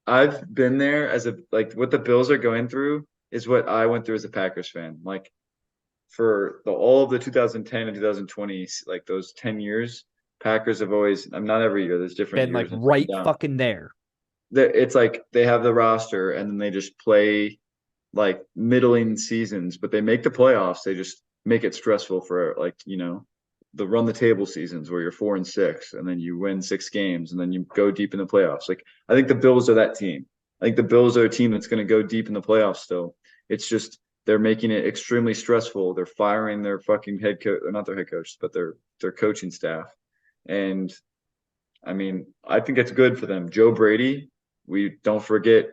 I've been there as a like what the Bills are going through is what I went through as a Packers fan. Like for all of the 2010 and 2020, like those 10 years, Packers have always, I'm not every year, there's different Been like years. right fucking there. It's like they have the roster and then they just play like middling seasons, but they make the playoffs. They just make it stressful for like, you know, the run the table seasons where you're 4-6 and then you win 6 games and then you go deep in the playoffs. Like I think the Bills are that team. I think the Bills are a team that's going to go deep in the playoffs still. It's just they're making it extremely stressful. They're firing their fucking head coach, or not their head coach, but their coaching staff. And I mean, I think it's good for them. Joe Brady, we don't forget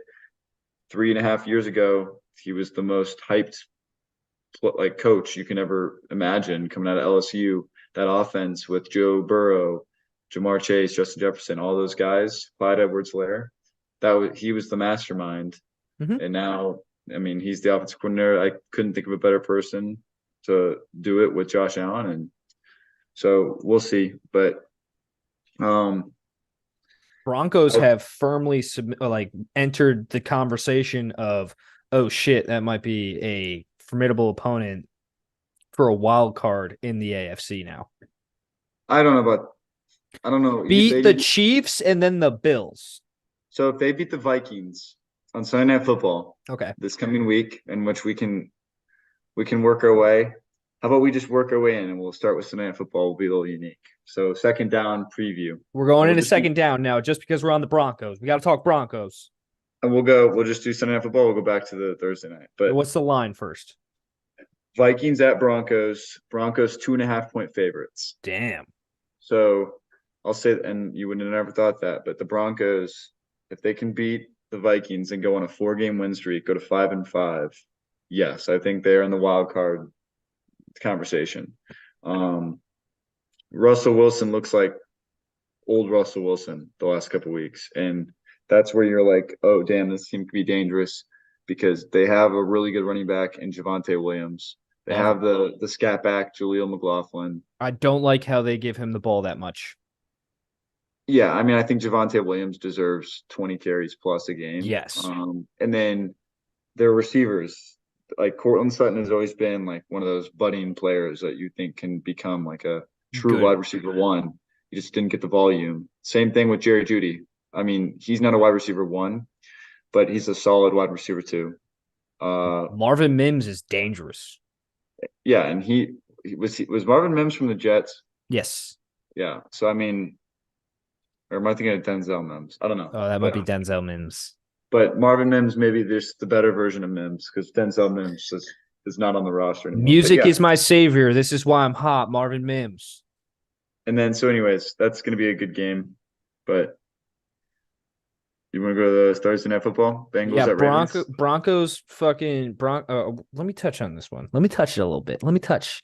3.5 years ago, he was the most hyped like coach you can ever imagine coming out of LSU. That offense with Joe Burrow, Jamar Chase, Justin Jefferson, all those guys, Clyde Edwards-Helaire, he was the mastermind. Mm-hmm. And now, I mean, he's the offensive coordinator. I couldn't think of a better person to do it with Josh Allen, and so we'll see. But Broncos have firmly entered the conversation of, oh shit, that might be a formidable opponent for a wild card in the AFC now. I don't know about I don't know. Beat the Chiefs and then the Bills. So if they beat the Vikings on Sunday Night Football Okay. this coming week, in which we can work our way. How about we just work our way in, and we'll start with Sunday Night Football. Will be a little unique. So second down preview. We're going We'll into just do, second down now just because we're on the Broncos. We got to talk Broncos. and we'll just do Sunday Night Football. We'll go back to the Thursday night. But What's the line first? Vikings at Broncos. Broncos 2.5 point favorites. Damn. So I'll say, and you would have never thought that, but the Broncos, if they can beat the Vikings and go on a 4-game win streak, go to 5-5, yes, I think they're in the wild card conversation. Russell Wilson looks like old Russell Wilson the last couple of weeks, and that's where you're like, oh damn, this team could be dangerous because they have a really good running back in Javonte Williams. They Love have the scat back Jaleel McLaughlin. I don't like how they give him the ball that much. Yeah, I mean, I think Javonte Williams deserves 20 carries plus a game. Yes. And then their receivers, like Cortland Sutton has always been like one of those budding players that you think can become like a true Good. wide receiver one. He just didn't get the volume. Same thing with Jerry Jeudy. I mean, he's not a wide receiver one, but he's a solid wide receiver two. Marvin Mims is dangerous. Yeah, and he was Marvin Mims from the Jets. Yes. Yeah, so I mean, or am I thinking of Denzel Mims? I don't know, Oh, that might be Denzel Mims. but Marvin Mims maybe just the better version of Mims because Denzel Mims is not on the roster anymore. But Music yeah, is my savior. This is why I'm hot. Marvin Mims. and then so anyways, that's gonna be a good game. But you want to go to the Thursday Night Football? Bengals Yeah, at Ravens. Broncos fucking let me touch on this one. Let me touch it a little bit. Let me touch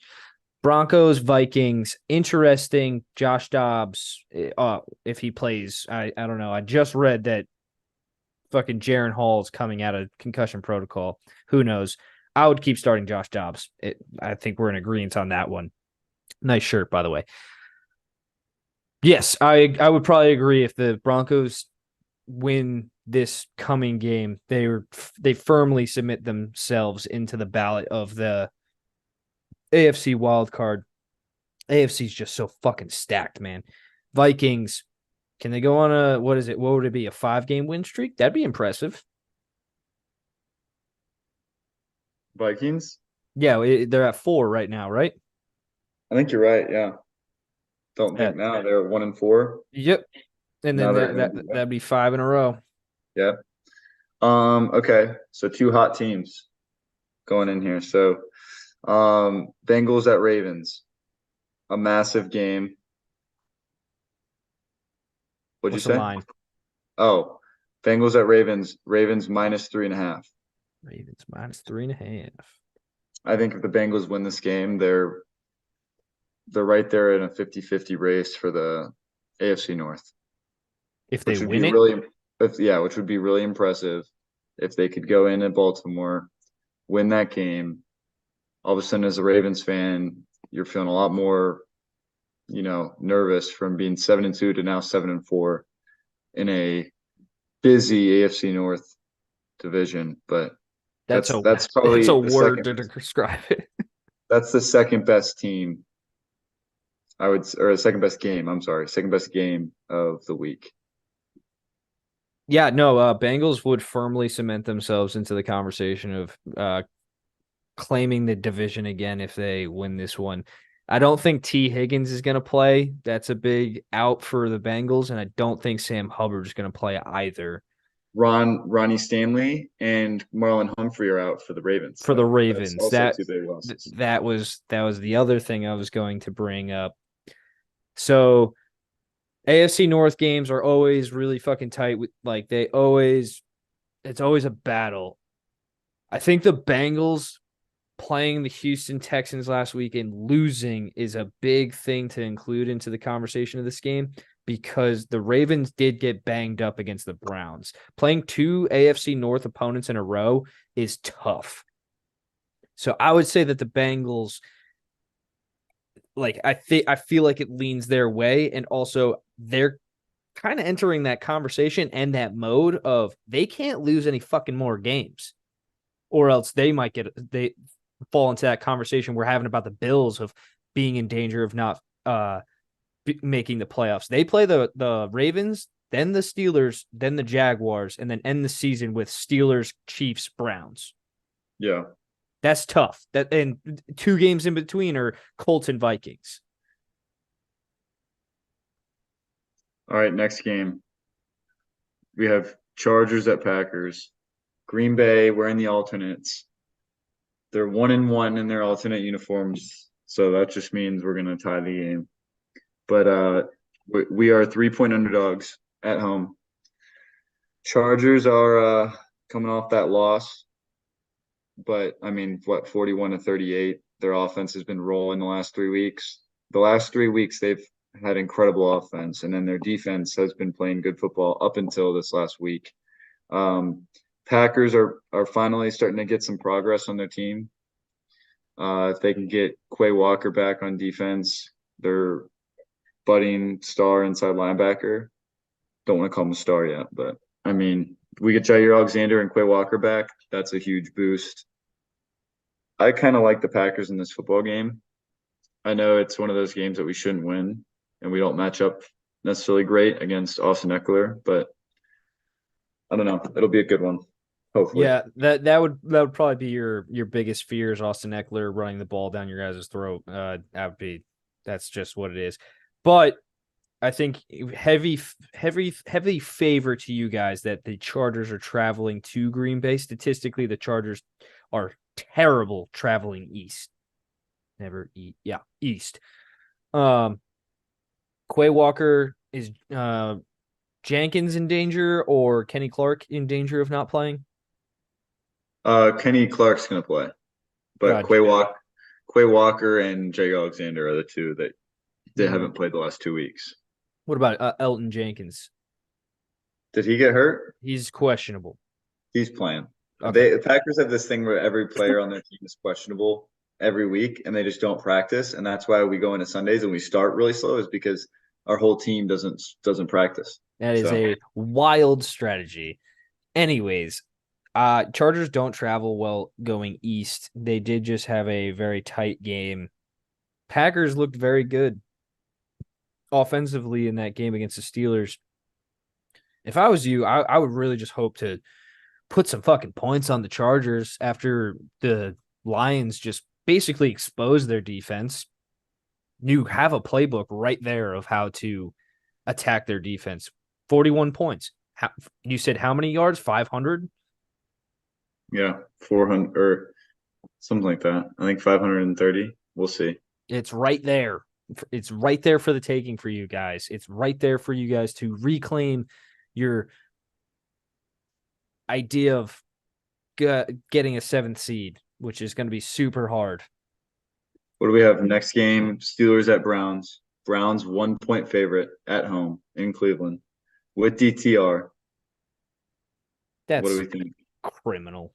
Broncos, Vikings. Interesting. Josh Dobbs, if he plays, I don't know. I just read that fucking Jaron Hall is coming out of concussion protocol. Who knows? I would keep starting Josh Dobbs. I think we're in agreement on that one. Nice shirt, by the way. Yes, I would probably agree if the Broncos win this coming game, they firmly submit themselves into the ballot of the AFC wild card. AFC is just so fucking stacked, man. Vikings, can they go on what would it be, a 5-game win streak? That'd be impressive. Vikings. Yeah, they're at 4 right now, right? I think you're right. Yeah. Don't Yeah. think now they're 1-4. Yep. And Now then they're gonna be that'd be 5 in a row. yeah. Okay. So two hot teams going in here. So Bengals at Ravens. A massive game. What'd you What's the say? line? Oh, Bengals at Ravens. Ravens -3.5. Ravens -3.5. I think if the Bengals win this game, they're right there in a 50-50 race for the AFC North. If they Which would be win it, really which would be really impressive if they could go in at Baltimore, win that game. All of a sudden, as a Ravens fan, you're feeling a lot more, nervous from being 7-2 to now 7-4 in a busy AFC North division. But that's that's probably a the word to second. describe it. That's the second best team. Or the second best game. I'm sorry, second best game of the week. Yeah, no, Bengals would firmly cement themselves into the conversation of claiming the division again if they win this one. I don't think T. Higgins is going to play. That's a big out for the Bengals, and I don't think Sam Hubbard is going to play either. Ronnie Stanley and Marlon Humphrey are out for the Ravens. For the That's Ravens, also two big losses. that was the other thing I was going to bring up. So AFC North games are always really fucking tight. Like it's always a battle. I think the Bengals playing the Houston Texans last week and losing is a big thing to include into the conversation of this game because the Ravens did get banged up against the Browns. Playing 2 AFC North opponents in a row is tough. So I would say that the Bengals, I feel like it leans their way, and also they're kind of entering that conversation and that mode of they can't lose any fucking more games, or else they fall into that conversation we're having about the Bills of being in danger of not making the playoffs. They play the Ravens, then the Steelers, then the Jaguars, and then end the season with Steelers, Chiefs, Browns. Yeah. That's tough. That and 2 games in between are Colts and Vikings. All right, next game. We have Chargers at Packers. Green Bay wearing the alternates. They're 1-1 in their alternate uniforms, so that just means we're gonna tie the game. But we are 3-point underdogs at home. Chargers are coming off that loss, but I mean, what, 41-38. Their offense has been rolling the last 3 weeks. The last 3 weeks they've had incredible offense, and then their defense has been playing good football up until this last week. Packers are finally starting to get some progress on their team. If they can get Quay Walker back on defense, their budding star inside linebacker. Don't want to call him a star yet, but I mean, we get Jair Alexander and Quay Walker back. That's a huge boost. I kind of like the Packers in this football game. I know it's one of those games that we shouldn't win, and we don't match up necessarily great against Austin Eckler, but I don't know. It'll be a good one, hopefully. Yeah, that would probably be your biggest fear is Austin Eckler running the ball down your guys' throat. That's just what it is. But I think heavy favor to you guys that the Chargers are traveling to Green Bay. Statistically, the Chargers are terrible traveling east. Never eat. Yeah, east. Um, Quay Walker is Jenkins in danger or Kenny Clark in danger of not playing? Kenny Clark's gonna play, but Uh, Quay Walker and Jay Alexander are the two that they hmm. haven't played the last 2 weeks. What about Elton Jenkins? Did he get hurt? He's questionable. He's playing. Okay. The Packers have this thing where every player on their team is questionable every week, and they just don't practice, and that's why we go into Sundays and we start really slow, is because our whole team doesn't practice. That is So a wild strategy. Anyways, Chargers don't travel well going east. They did just have a very tight game. Packers looked very good offensively in that game against the Steelers. If I was you, I would really just hope to put some fucking points on the Chargers after the Lions just basically exposed their defense. You have a playbook right there of how to attack their defense. 41 points. You said how many yards? 500? yeah, 400 or something like that. I think 530. We'll see. It's right there. It's right there for the taking for you guys. It's right there for you guys to reclaim your idea of getting a 7th seed, which is going to be super hard. What do we have next game? Steelers at Browns. Browns 1 point favorite at home in Cleveland with DTR. What do That's we think? criminal.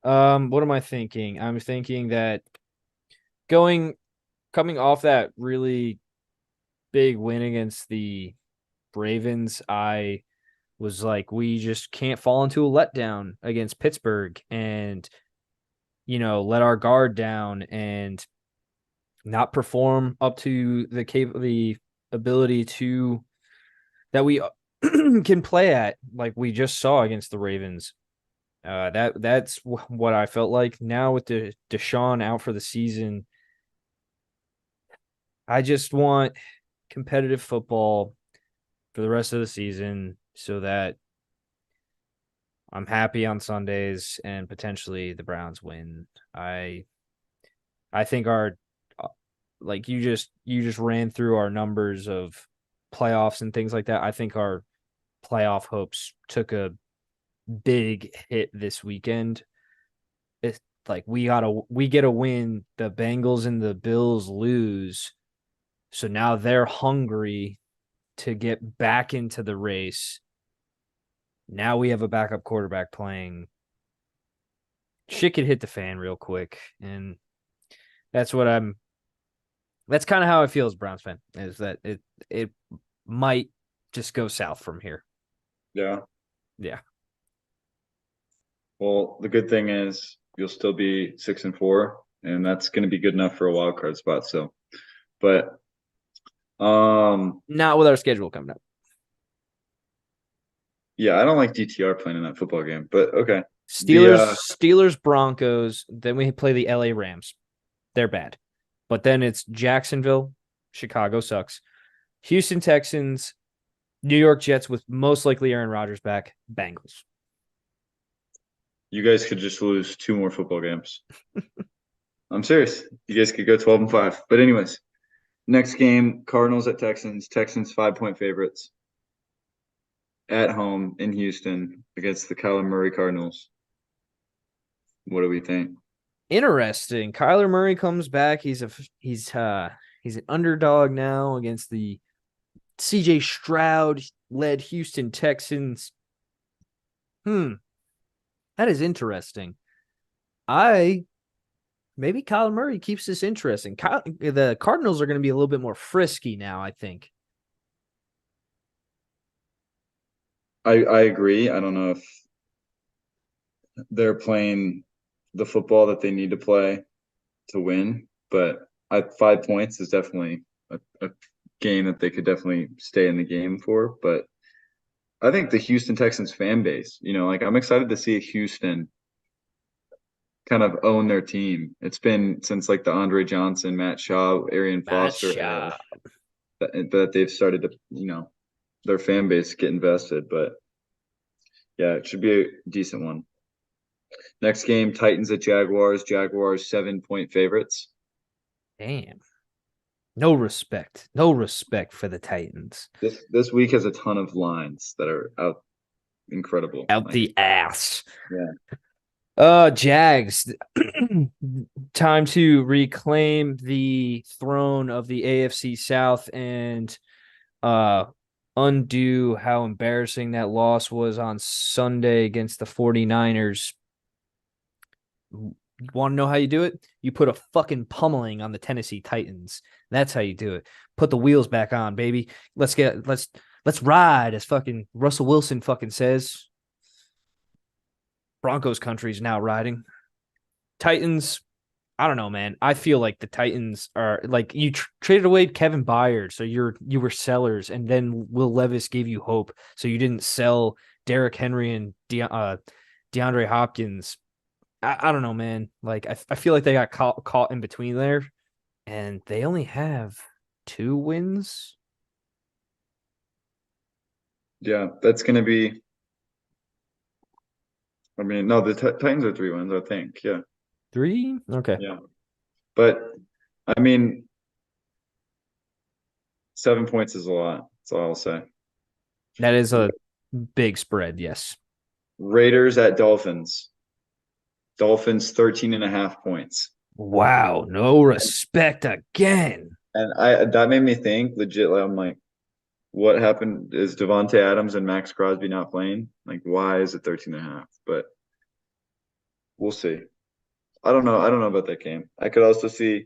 What am I thinking? I'm thinking that going coming off that really big win against the Ravens, I was like, we just can't fall into a letdown against Pittsburgh and let our guard down and not perform up to the ability to that we can play at, like we just saw against the Ravens. That's what I felt like. Now with the Deshaun out for the season, I just want competitive football for the rest of the season so that I'm happy on Sundays and potentially the Browns win. I think our like you just ran through our numbers of playoffs and things like that. I think our playoff hopes took a big hit this weekend. It's like we get a win, the Bengals and the Bills lose. So now they're hungry to get back into the race. Now we have a backup quarterback playing. Shit could hit the fan real quick. And that's what that's kind of how I feel as a Browns fan, is that it might just go south from here. Yeah. Yeah. Well, the good thing is you'll still be 6-4, and that's going to be good enough for a wild card spot. So, but Not with our schedule coming up. Yeah, I don't like DTR playing in that football game, but okay. The Steelers, Broncos. Then we play the LA Rams. They're bad. But then it's Jacksonville, Chicago sucks. Houston Texans, New York Jets with most likely Aaron Rodgers back, Bengals. You guys could just lose two more football games. I'm serious. You guys could go 12-5. But anyways, next game, Cardinals at Texans. Texans 5-point favorites at home in Houston against the Kyler Murray Cardinals. What do we think? Interesting. Kyler Murray comes back. He's an underdog now against the CJ Stroud led Houston Texans. That is interesting. Maybe Kyler Murray keeps this interesting. The Cardinals are going to be a little bit more frisky now, I think. I agree. I don't know if they're playing the football that they need to play to win, but 5 points is definitely a game that they could definitely stay in the game for. But I think the Houston Texans fan base, like I'm excited to see Houston kind of own their team. It's been since like the Andre Johnson, Matt Shaw, Arian Foster era Matcha. that they've started to, their fan base get invested. But yeah, it should be a decent one. Next game, Titans at Jaguars. Jaguars 7-point favorites. Damn. No respect. No respect for the Titans. This week has a ton of lines that are out incredible. Out the ass. Yeah. Jags. Time to reclaim the throne of the AFC South and undo how embarrassing that loss was on Sunday against the 49ers. You want to know how you do it? You put a fucking pummeling on the Tennessee Titans. That's how you do it. Put the wheels back on, baby. Let's ride, as fucking Russell Wilson fucking says. Broncos country is now riding. Titans, I don't know, man. I feel like the Titans are like you traded away Kevin Byard, so you were sellers, and then Will Levis gave you hope, so you didn't sell Derrick Henry and DeAndre Hopkins. I don't know, man. Like I feel like they got caught in between there, and they only have 2 wins. Yeah, that's going to be. I mean, no, the Titans are 3 wins, I think. Yeah. 3? Okay. Yeah. But I mean, 7 points is a lot. That's all I'll say. That is a big spread, yes. Raiders at Dolphins. Dolphins 13.5 points. Wow, no respect again. And that made me think legit. Like, I'm like, what happened? Is Devontae Adams and Max Crosby not playing? Like, why is it 13.5? But we'll see. I don't know. I don't know about that game. I could also see,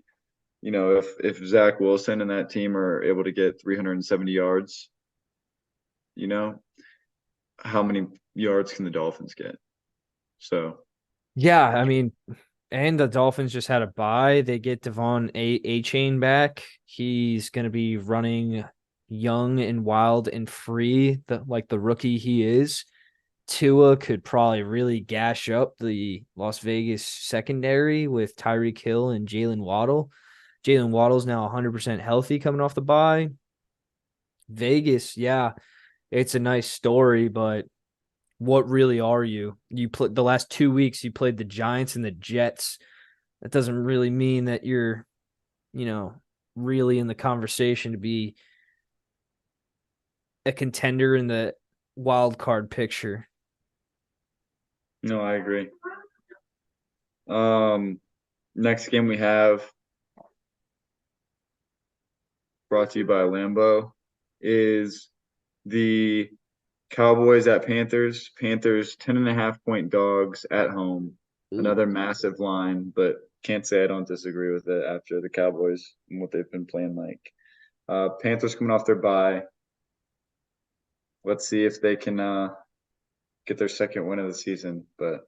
if Zach Wilson and that team are able to get 370 yards, how many yards can the Dolphins get? So Yeah, I mean, and the Dolphins just had a bye. They get Devon A-Chain back. He's going to be running young and wild and free, like the rookie he is. Tua could probably really gash up the Las Vegas secondary with Tyreek Hill and Jalen Waddle. Jalen Waddle's now 100% healthy coming off the bye. Vegas, yeah, it's a nice story, but what really are you? You played the last 2 weeks, you played the Giants and the Jets. That doesn't really mean that you're, really in the conversation to be a contender in the wild card picture. no, I agree. Next game we have brought to you by Lambeau is the Cowboys at Panthers. Panthers 10.5 point dogs at home. Ooh. Another massive line, but can't say I don't disagree with it after the Cowboys and what they've been playing like. Panthers coming off their bye. Let's see if they can get their second win of the season. But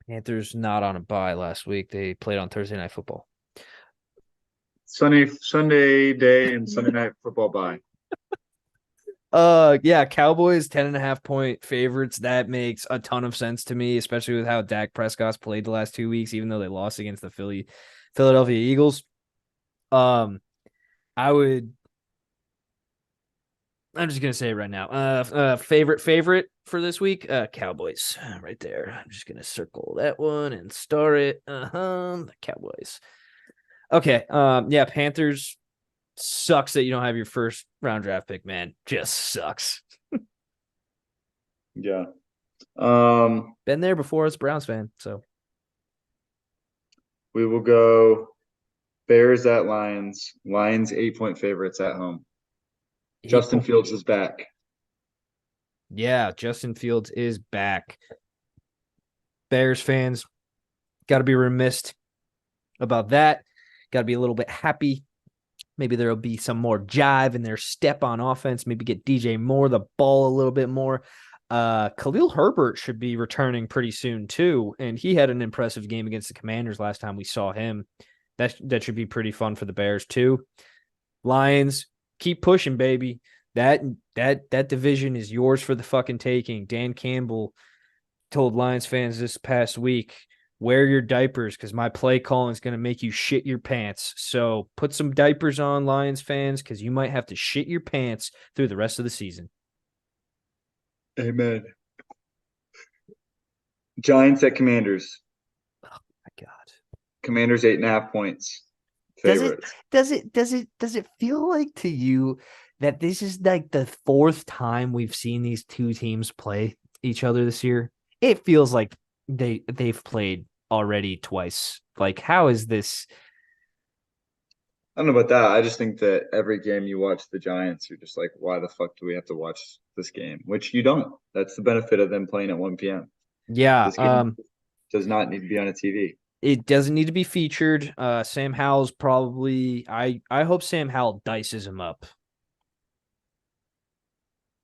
Panthers not on a bye last week. They played on Thursday Night Football. Sunday day and Sunday night football bye. Yeah, Cowboys 10.5 point favorites. That makes a ton of sense to me, especially with how Dak Prescott's played the last 2 weeks, even though they lost against the Philadelphia Eagles. Um, I would I'm just gonna say it right now. Favorite for this week, Cowboys, right there. I'm just gonna circle that one and star it. The Cowboys. Okay. Yeah, Panthers sucks that you don't have your first round draft pick, man. Just sucks. Yeah. Been there before as a Browns fan, so We will go Bears at Lions. Lions 8-point favorites at home. eight Justin point. Fields is back. Yeah, Justin Fields is back. Bears fans got to be remiss about that. Got to be a little bit happy. Maybe there'll be some more jive in their step on offense. Maybe get DJ Moore the ball a little bit more. Khalil Herbert should be returning pretty soon too, and he had an impressive game against the Commanders last time we saw him. That should be pretty fun for the Bears too. Lions, keep pushing, baby. That division is yours for the fucking taking. Dan Campbell told Lions fans this past week, wear your diapers because my play calling is going to make you shit your pants. So put some diapers on, Lions fans, because you might have to shit your pants through the rest of the season. Amen. Giants at Commanders. My God. Commanders 8.5 points. Does it Favorites. does it feel like to you that this is like the fourth time we've seen these two teams play each other this year? It feels like they've played already twice. Like, how is this? I don't know about that. I just think that every game you watch the Giants, you're just like, why the fuck do we have to watch this game? Which you don't. That's the benefit of them playing at 1 p.m. Yeah, This game does not need to be on a TV. it doesn't need to be featured. Sam Howell's probably. I hope Sam Howell dices him up.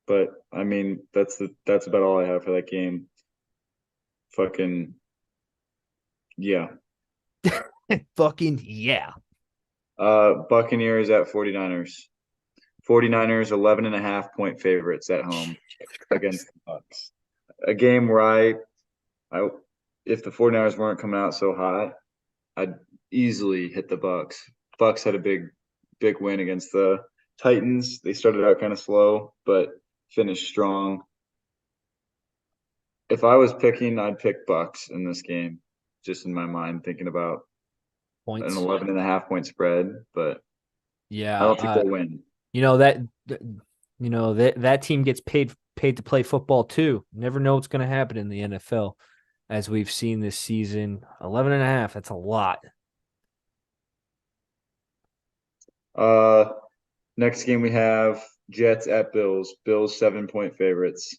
But I mean, that's about all I have for that game. Fucking yeah. Fucking yeah. Buccaneers at 49ers. 49ers 11.5 point favorites at home against the Bucks. A game where I if the 49ers weren't coming out so hot, I'd easily hit the Bucks. Bucks had a big win against the Titans. They started out kind of slow, but finished strong. If I was picking, I'd pick Bucks in this game, just in my mind, thinking about an Points. 11.5 point spread, but I Yeah. don't think they'll win. You know that team gets paid to play football too. Never know what's going to happen in the NFL, as we've seen this season. 11.5. That's a lot. Next game we have Jets at Bills. Bills 7 point favorites.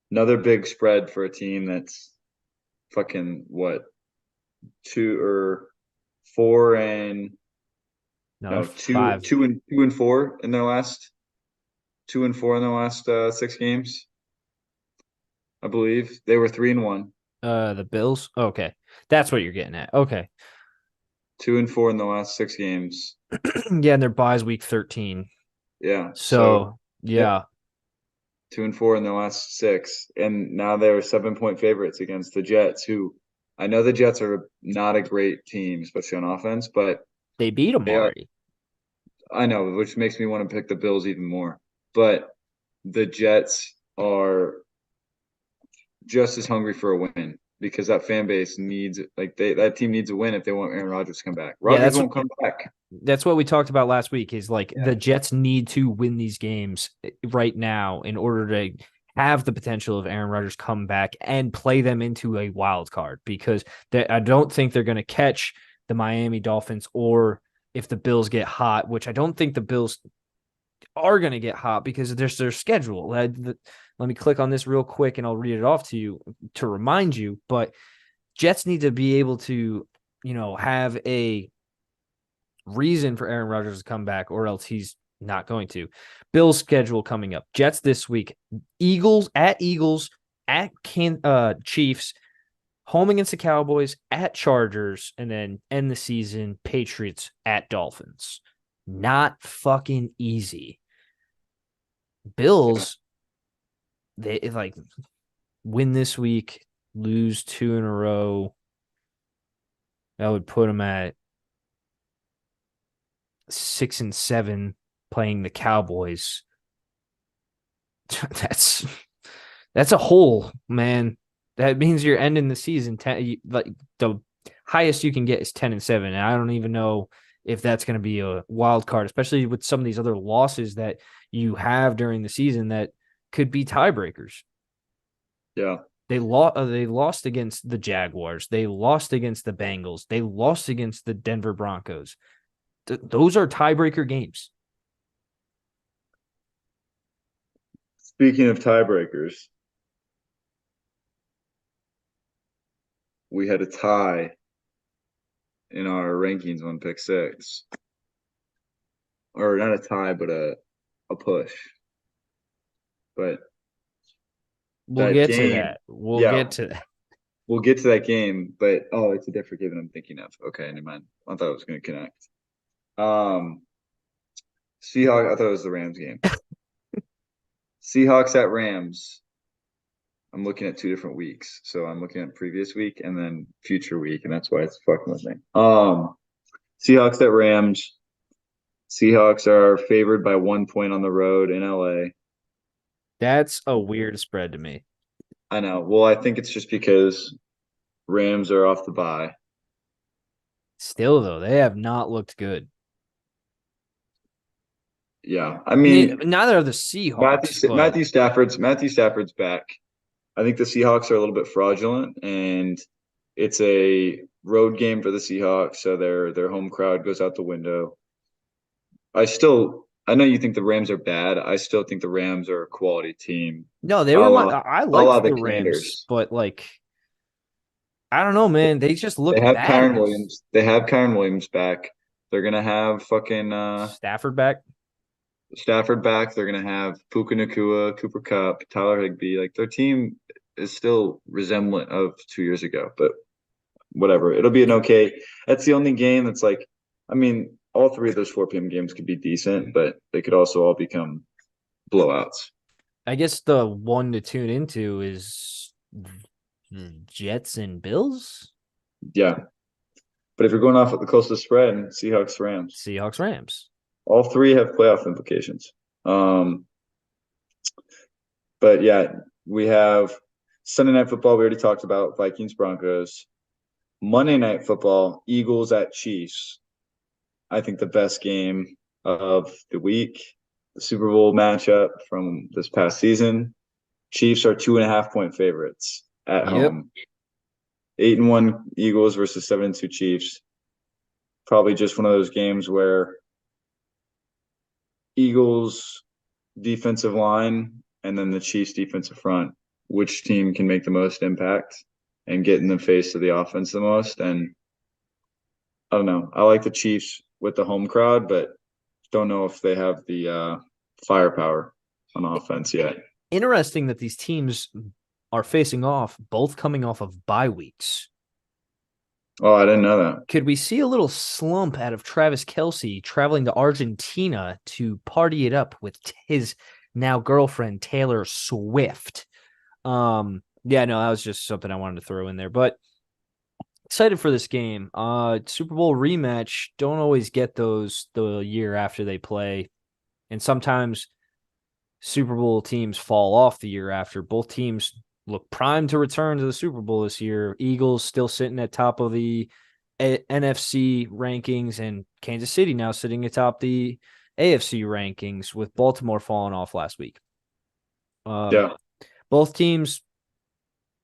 Another big spread for a team that's fucking what, two or four and No, no two five. two and 2-4 in their last 2-4 in their last 6 games. I believe they were 3-1. The Bills. Okay, that's what you're getting at. Okay. 2-4 in the last 6 games. Yeah, and their buys week 13. Yeah. So So yeah, yeah, 2-4 in the last 6, and now they're 7 point favorites against the Jets, who I know the Jets are not a great team, especially on offense, but they beat them they are. already. I know, which makes me want to pick the Bills even more. But the Jets are just as hungry for a win because that fan base needs that team needs a win if they want Aaron Rodgers to come back. Yeah, Rodgers won't come back. that's what we talked about last week. Is like Yeah. the Jets need to win these games right now in order to have the potential of Aaron Rodgers come back and play them into a wild card, because I don't think they're going to catch the Miami Dolphins, or if the Bills get hot, which I don't think the Bills are going to get hot because there's their schedule. Let me click on this real quick and I'll read it off to you to remind you. But Jets need to be able to, have a reason for Aaron Rodgers to come back, or else he's not going to. Bills schedule coming up. Jets this week. Eagles, at Chiefs, home against the Cowboys, at Chargers, and then end the season Patriots at Dolphins. Not fucking easy. Yeah. Bills, they like win this week, lose two in a row. That would put them at 6-7 playing the Cowboys. That's that's a hole, man. That means you're ending the season 10, like the highest you can get is 10-7. And I don't even know if that's going to be a wild card, especially with some of these other losses that you have during the season that could be tiebreakers. Yeah. They lost against the Jaguars. They lost against the Bengals. They lost against the Denver Broncos. Those are tiebreaker games. Speaking of tiebreakers, we had a tie in our rankings on pick six, or not a tie, but a push. But We'll that get to game, that. We'll yeah, get to that. we'll get to that game. But oh, it's a different game than I'm thinking of. Okay, never mind. I thought it was going to connect. Um, Seahawks. I thought it was the Rams game. Seahawks at Rams. I'm looking at 2 different weeks, so I'm looking at previous week and then future week, and that's why it's fucking with me. Seahawks at Rams. Seahawks are favored by 1 point on the road in LA. That's a weird spread to me. I know. Well, I think it's just because Rams are off the bye. Still, though, they have not looked good. Yeah, I mean Neither are the Seahawks, but Matthew Stafford's back. I think the Seahawks are a little bit fraudulent, and it's a road game for the Seahawks, so their home crowd goes out the window. I know you think the Rams are bad. I still think the Rams are a quality team. no, they A were my. la, I a la liked the the Rams, Commanders. but like, I don't know, man. They just They looked have bad Kyron against Williams. They have Kyron Williams back. They're gonna have fucking Stafford back. Stafford back. They're gonna have Puka Nakua, Cooper Cup, Tyler Higbee. Like their team is still resemblant of 2 years ago, but whatever. It'll be an okay. That's the only game that's like, I mean, all three of those 4 p.m. games could be decent, but they could also all become blowouts. I guess the one to tune into is the Jets and Bills. Yeah. But if you're going off at the closest spread, Seahawks, Rams, Seahawks, Rams. all three have playoff implications. But yeah, we have Sunday Night Football. We already talked about Vikings, Broncos. Monday Night Football, Eagles at Chiefs. I think the best game of the week, the Super Bowl matchup from this past season. Chiefs are 2.5 point favorites at Yep. home. 8-1 Eagles versus 7-2 Chiefs. Probably just one of those games where Eagles defensive line and then the Chiefs defensive front, which team can make the most impact and get in the face of the offense the most. And I don't know. I like the Chiefs with the home crowd, but don't know if they have the firepower on offense yet. Interesting that these teams are facing off, both coming off of bye weeks. Oh, I didn't know that. Could we see a little slump out of Travis Kelce traveling to Argentina to party it up with his now girlfriend, Taylor Swift? Yeah, no, that was just something I wanted to throw in there. But excited for this game. Super Bowl rematch. Don't always get those the year after they play. And sometimes Super Bowl teams fall off the year after. Both teams look primed to return to the Super Bowl this year. Eagles still sitting at top of the NFC rankings, and Kansas City now sitting atop the AFC rankings with Baltimore falling off last week. Yeah. Both teams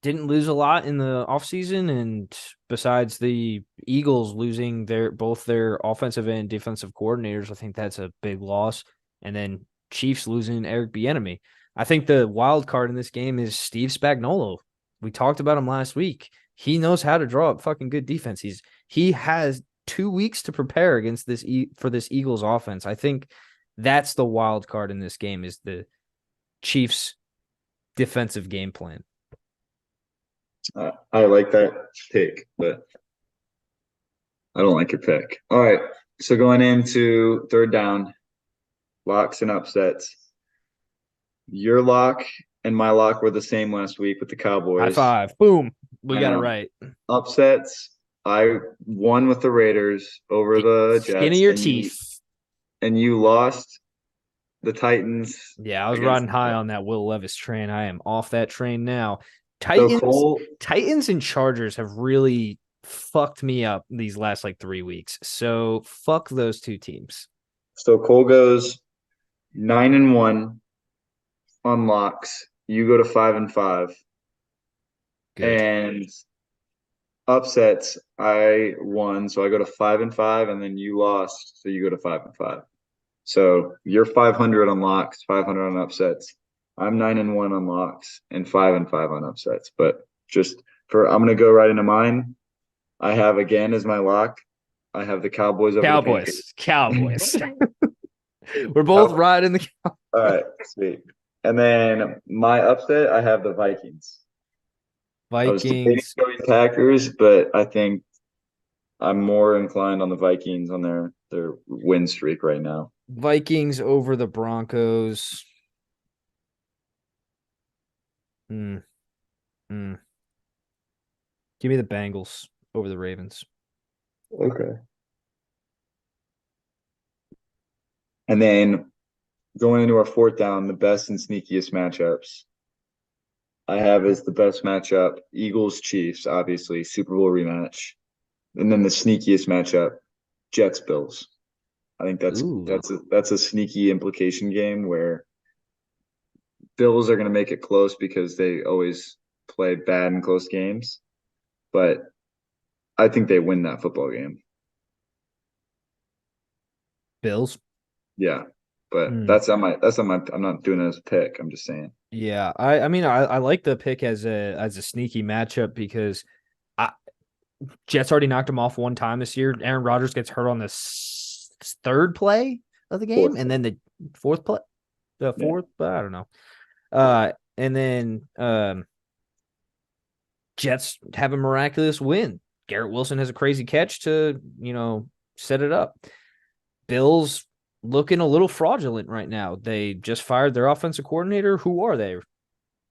didn't lose a lot in the offseason, and besides the Eagles losing both their offensive and defensive coordinators, I think that's a big loss. And then Chiefs losing Eric Bieniemy. I think the wild card in this game is Steve Spagnuolo. We talked about him last week. He knows how to draw up fucking good defense. He has 2 weeks to prepare against for this Eagles offense. I think that's the wild card in this game is the Chiefs defensive game plan. I like that take, but I don't like your pick. All right. So going into third down, locks and upsets. Your lock and my lock were the same last week with the High Cowboys. five. Boom. We I got it know. right. Upsets. I won with the Raiders over the Skin of Jets, your and you teeth. and you lost the Titans Yeah, I was against riding the high Jets. on that Will Levis train. I am off that train now. So Titans, Cole, Titans and Chargers have really fucked me up these last like 3 weeks. So fuck those two teams. so Cole goes 9-1 on locks. You go to 5-5, Good. and upsets. I won, so I go to 5-5, and then you lost, so you go to 5-5. So you're 500 on locks, 500 on upsets. I'm 9-1 on locks and 5-5 on upsets. But just I'm gonna go right into mine. I have again as my lock. I have the Cowboys over the Patriots. Cowboys. Cowboys. We're both Cow- riding the All right, sweet. And then my upset, I have the Vikings. I was debating Vikings. going Packers, but I think I'm more inclined on the Vikings on their win streak right now. Vikings over the Broncos. Hmm. Hmm. Give me the Bengals over the Ravens. Okay. And then going into our fourth down, the best and sneakiest matchups I have is the best matchup, Eagles Chiefs, obviously, Super Bowl rematch. And then the sneakiest matchup, Jets Bills. I think that's Ooh. that's a sneaky implication game where Bills are going to make it close because they always play bad in close games, but I think they win that football game. Bills. Yeah. But Hmm. that's on my I'm not doing it as a pick. I'm just saying. Yeah, I mean I like the pick as a sneaky matchup because I Jets already knocked him off one time this year. Aaron Rodgers gets hurt on the third play of the game, Fourth. and then the fourth play, the Yeah. fourth, I don't know. And then Jets have a miraculous win. Garrett Wilson has a crazy catch to set it up. Bills looking a little fraudulent right now. They just fired their offensive coordinator. Who are they?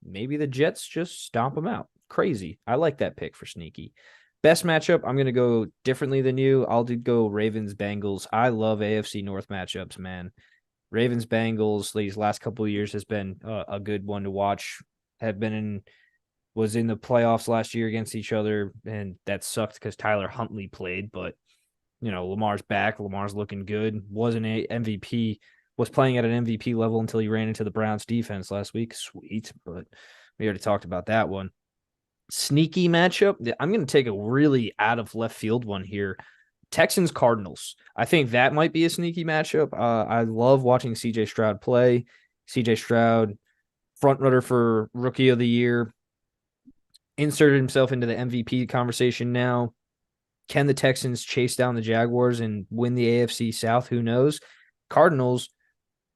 Maybe the Jets just stomp them out. Crazy. I like that pick for sneaky. Best matchup, I'm going to go differently than you. I'll go Ravens Bengals. I love AFC North matchups, man. Ravens Bengals these last couple of years has been a good one to watch. Have been in was in the playoffs last year against each other, and that sucked because Tyler Huntley played. But Lamar's back. Lamar's looking good. Wasn't a MVP. Was playing at an MVP level until he ran into the Browns defense last week. Sweet, but we already talked about that one. Sneaky matchup. I'm going to take a really out of left field one here. Texans Cardinals. I think that might be a sneaky matchup. I love watching CJ Stroud play. CJ Stroud, front runner for rookie of the year, inserted himself into the MVP conversation now. Can the Texans chase down the Jaguars and win the AFC South? Who knows? Cardinals,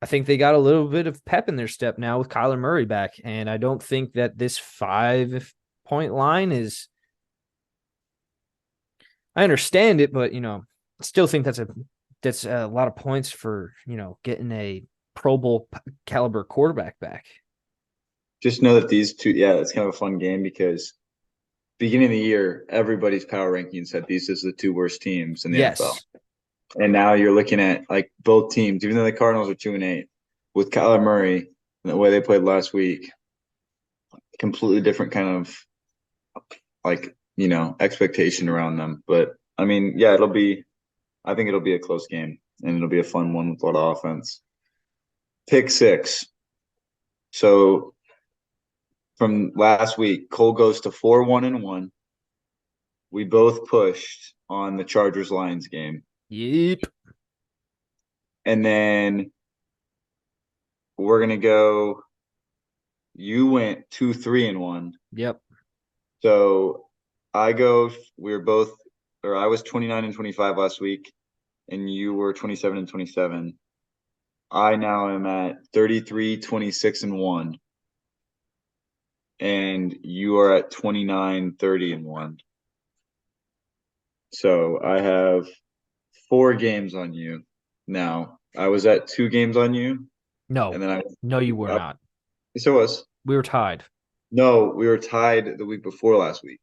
I think they got a little bit of pep in their step now with Kyler Murray back. And I don't think that this 5-point line is, I understand it, but, still think that's a lot of points for, getting a Pro Bowl caliber quarterback back. Just know that these two, yeah, it's kind of a fun game because beginning of the year, everybody's power rankings said these are the two worst teams in the NFL. Yes. And now you're looking at like both teams, even though the Cardinals are 2-8, with Kyler Murray and the way they played last week, completely different kind of like, expectation around them. But I mean, yeah, I think it'll be a close game and it'll be a fun one with a lot of offense. Pick six. So from last week, Cole goes to 4-1-1. We both pushed on the Chargers Lions game. Yep. And then we're gonna go. You went 2-3-1. Yep. So we were both, or I was 29-25 last week, and you were 27-27. I now am at 33-26-1, and you are at 29-30-1. So I have 4 games on you now. I was at 2 games on you, No, and then no, you were I not. yes, it was. We were tied. No, we were tied the week before last week.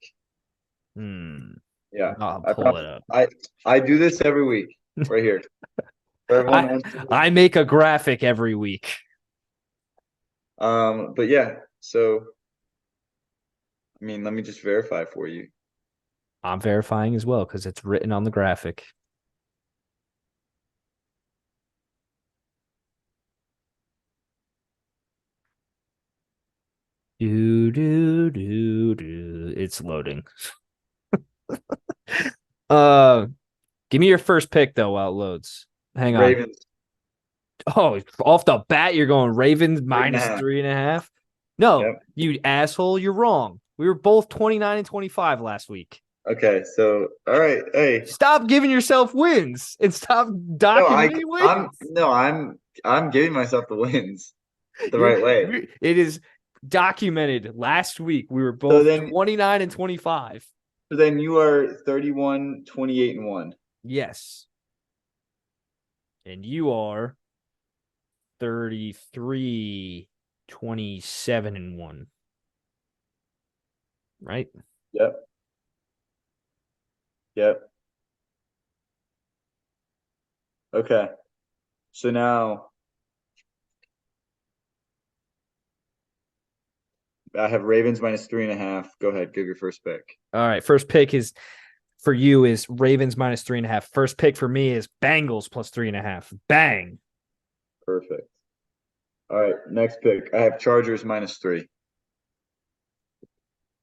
Hmm. Yeah, I'll I pull promise. it up. I do this every week right here. For everyone I who wants to. I make a graphic every week. But yeah, so I mean, let me just verify for you. I'm verifying as well because it's written on the graphic. Do do do do. It's loading. Uh, Give me your first pick though while it loads. Hang on. Ravens Oh, off the bat, you're going Ravens 3.5. -3.5. No, Yep. you asshole, you're wrong. We were both 29 and 25 last week. Okay, so all right, hey. Stop giving yourself wins and stop No, documenting I'm wins. no, I'm giving myself the wins the You're, right way. it is documented. Last week we were So both then 29 and 25. so then you are 31, 28, and 1. Yes. And you are 33, 27 and 1. Right? Yep. Yep. Okay. So now I have Ravens -3.5. Go ahead, give your first pick. All right. First pick is for you is Ravens -3.5. First pick for me is Bengals +3.5. Bang. Perfect. All right, next pick. I have Chargers -3.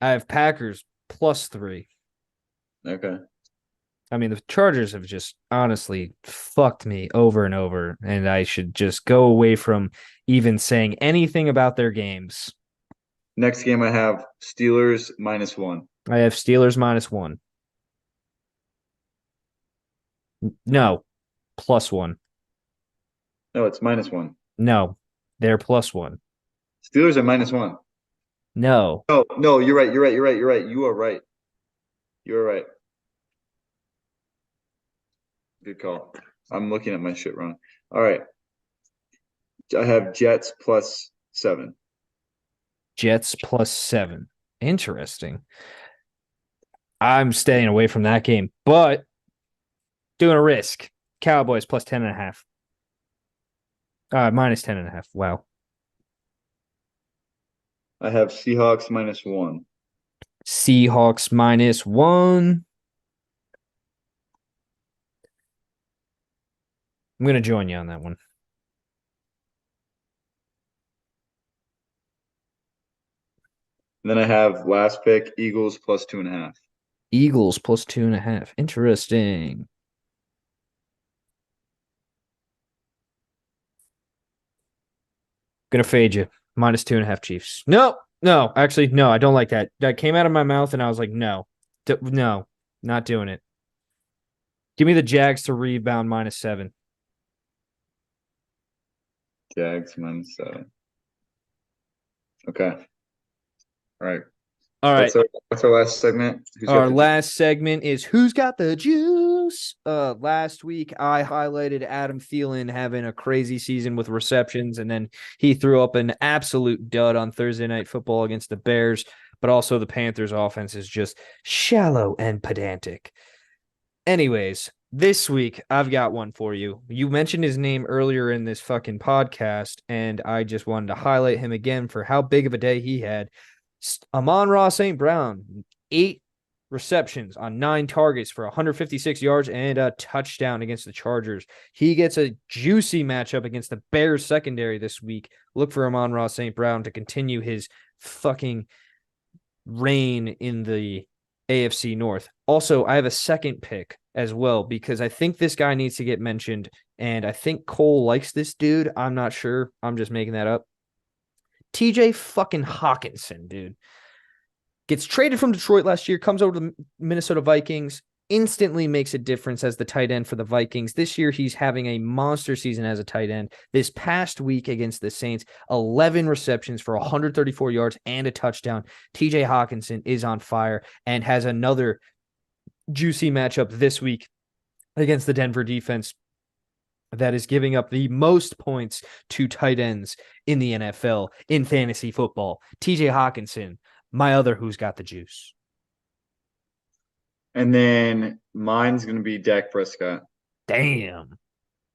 I have Packers +3. Okay. I mean, the Chargers have just honestly fucked me over and over, and I should just go away from even saying anything about their games. Next game I have Steelers -1. I have Steelers -1. No, +1. No, it's -1. No, they're +1. Steelers are -1. No. No, no, you're right. You're right. You're right. You're right. You are right. You are right. Good call. I'm looking at my shit wrong. All right. I have Jets +7. Jets +7. Interesting. I'm staying away from that game, but doing a risk. Cowboys +10.5. -10.5. Wow. I have Seahawks -1. Seahawks -1. I'm going to join you on that one. And then I have last pick Eagles +2.5. Eagles +2.5. Interesting. Gonna fade you. -2.5 Chiefs. No, no, actually, no, I don't like that. That came out of my mouth and I was like, no, no, not doing it. Give me the Jags to rebound -7. Jags -7. Okay. All right. All right. That's our last segment. Who's got Our the juice? last segment is Who's Got the Juice? Last week I highlighted Adam Thielen having a crazy season with receptions, and then he threw up an absolute dud on Thursday Night Football against the Bears, but also the Panthers offense is just shallow and pedantic. Anyways, this week I've got one for you. You mentioned his name earlier in this fucking podcast, and I just wanted to highlight him again for how big of a day he had. Amon-Ra St. Brown, 8 receptions on 9 targets for 156 yards and a touchdown against the Chargers. He gets a juicy matchup against the Bears secondary this week. Look for Amon-Ra St. Brown to continue his fucking reign in the AFC North. Also, I have a second pick as well because I think this guy needs to get mentioned, and I think Cole likes this dude. I'm not sure. I'm just making that up. TJ fucking Hawkinson, dude. Gets traded from Detroit last year, comes over to the Minnesota Vikings, instantly makes a difference as the tight end for the Vikings. This year, he's having a monster season as a tight end. This past week against the Saints, 11 receptions for 134 yards and a touchdown. TJ Hawkinson is on fire and has another juicy matchup this week against the Denver defense that is giving up the most points to tight ends in the NFL in fantasy football. TJ Hawkinson, my other who's got the juice. And then mine's going to be Dak Prescott. Damn.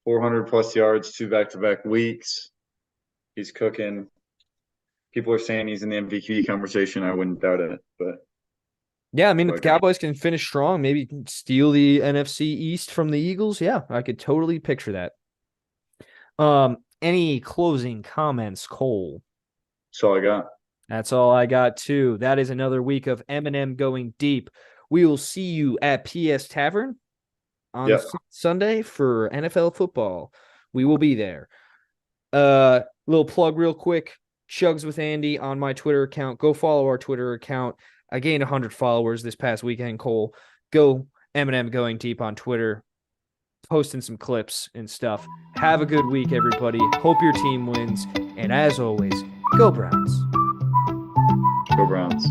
400 plus yards, 2 back-to-back weeks. He's cooking. People are saying he's in the MVP conversation. I wouldn't doubt it, but yeah, I mean, if the Cowboys can finish strong, maybe steal the NFC East from the Eagles. Yeah, I could totally picture that. Any closing comments, Cole? that's all I got. That's all I got too. That is another week of MnM Going Deep. We will see you at PS Tavern on Sunday for NFL football. We will be there. Little plug real quick. Chugs with Andy on my Twitter account. Go follow our Twitter account. I gained 100 followers this past weekend, Cole. Go MnM Going Deep on Twitter. Posting some clips and stuff. Have a good week, everybody. Hope your team wins. And as always, go Browns. Go Browns.